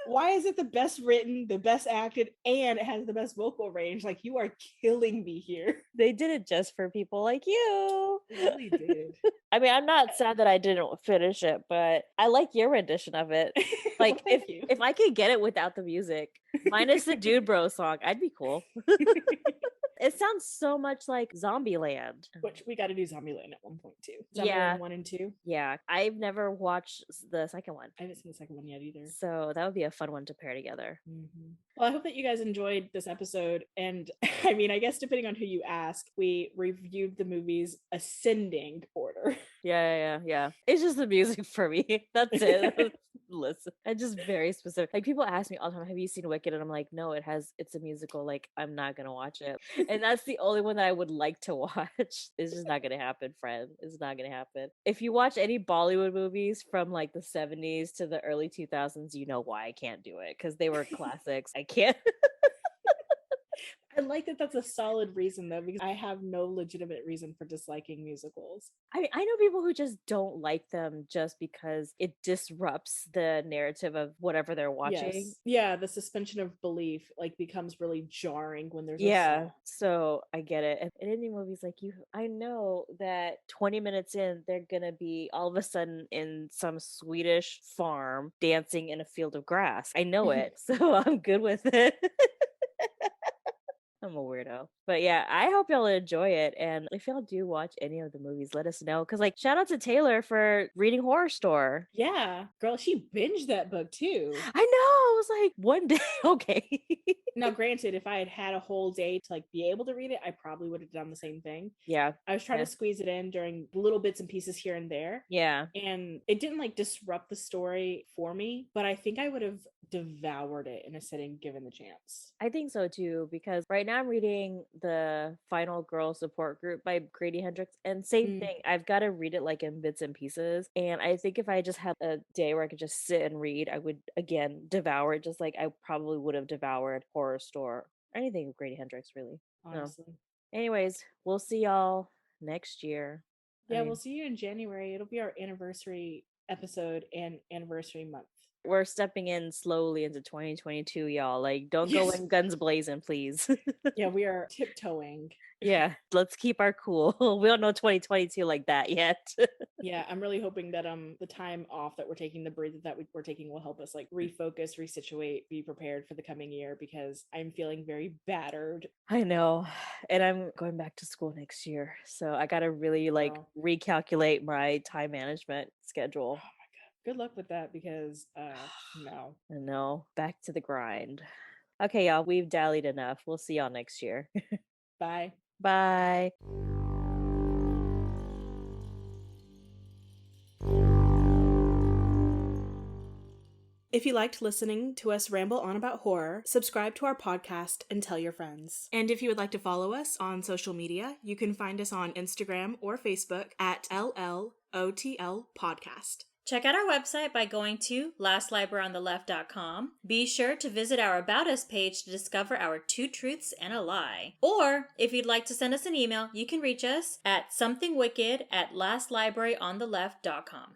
Speaker 2: Why is it the best written, the best acted, and it has the best vocal range? Like, you are killing me here.
Speaker 3: They did it just for people like you.
Speaker 2: They really did.
Speaker 3: I mean, I'm not sad that I didn't finish it, but I like your rendition of it. Like,
Speaker 2: Well,
Speaker 3: if I could get it without the music, minus the Dude Bro song, I'd be cool. It sounds so much like Zombieland.
Speaker 2: Which we got to do Zombieland at one point too.
Speaker 3: Yeah.
Speaker 2: Zombieland 1 and 2.
Speaker 3: Yeah, I've never watched the second one.
Speaker 2: I haven't seen the second one yet either.
Speaker 3: So that would be a fun one to pair together.
Speaker 2: Mm-hmm. Well, I hope that you guys enjoyed this episode. And I mean, I guess depending on who you ask, we reviewed the movie's ascending order.
Speaker 3: Yeah. It's just the music for me. That's it. Listen, I'm just very specific. Like, people ask me all the time, have you seen Wicked? And I'm like, no, it's a musical. Like, I'm not gonna watch it. And that's the only one that I would like to watch. It's just not gonna happen, friend. It's not gonna happen. If you watch any Bollywood movies from like the 70s to the early 2000s, you know why I can't do it, because they were classics. I can't.
Speaker 2: I like that that's a solid reason though, because I have no legitimate reason for disliking musicals.
Speaker 3: I mean, I know people who just don't like them just because it disrupts the narrative of whatever they're watching.
Speaker 2: Yes. Yeah, the suspension of belief like becomes really jarring when there's a
Speaker 3: Yeah,
Speaker 2: song.
Speaker 3: so I get it. And in indie movies, like I know that 20 minutes in, they're gonna be all of a sudden in some Swedish farm dancing in a field of grass. I know it, so I'm good with it. I'm a weirdo. But yeah, I hope y'all enjoy it. And if y'all do watch any of the movies, let us know. Cause like shout out to Taylor for reading Horror Store.
Speaker 2: Yeah, girl, she binged that book too.
Speaker 3: I know. I was like, one day, okay.
Speaker 2: Now, granted, if I had had a whole day to like be able to read it, I probably would have done the same thing.
Speaker 3: Yeah.
Speaker 2: I was trying
Speaker 3: Yeah.
Speaker 2: to squeeze it in during little bits and pieces here and there.
Speaker 3: Yeah.
Speaker 2: And it didn't like disrupt the story for me, but I think I would have devoured it in a sitting given the chance.
Speaker 3: I think so too, because right now I'm reading the Final Girl Support Group by Grady Hendrix, and same
Speaker 2: Mm.
Speaker 3: thing. I've got to read it like in bits and pieces. And I think if I just had a day where I could just sit and read, I would again devour it, just like I probably would have devoured Horror Store or anything of Grady Hendrix, really. No.
Speaker 2: Honestly.
Speaker 3: Anyways, we'll see y'all next year.
Speaker 2: Yeah, we'll see you in January. It'll be our anniversary episode and anniversary month.
Speaker 3: We're stepping in slowly into 2022, y'all. Like, don't go
Speaker 2: Yes.
Speaker 3: in guns blazing, please.
Speaker 2: Yeah, we are tiptoeing.
Speaker 3: Yeah, let's keep our cool. We don't know 2022 like that yet.
Speaker 2: Yeah, I'm really hoping that the time off that we're taking, the breather that we're taking will help us like refocus, resituate, be prepared for the coming year because I'm feeling very battered.
Speaker 3: I know. And I'm going back to school next year. So I got to really like
Speaker 2: Girl.
Speaker 3: recalculate my time management schedule.
Speaker 2: Good luck with that because no.
Speaker 3: I know. Back to the grind. Okay, y'all, we've dallied enough. We'll see y'all next year.
Speaker 2: Bye.
Speaker 3: Bye.
Speaker 2: If you liked listening to us ramble on about horror, subscribe to our podcast and tell your friends. And if you would like to follow us on social media, you can find us on Instagram or Facebook at LLOTL Podcast.
Speaker 1: Check out our website by going to lastlibraryontheleft.com. Be sure to visit our About Us page to discover our 2 truths and a lie. Or, if you'd like to send us an email, you can reach us at somethingwicked@lastlibraryontheleft.com.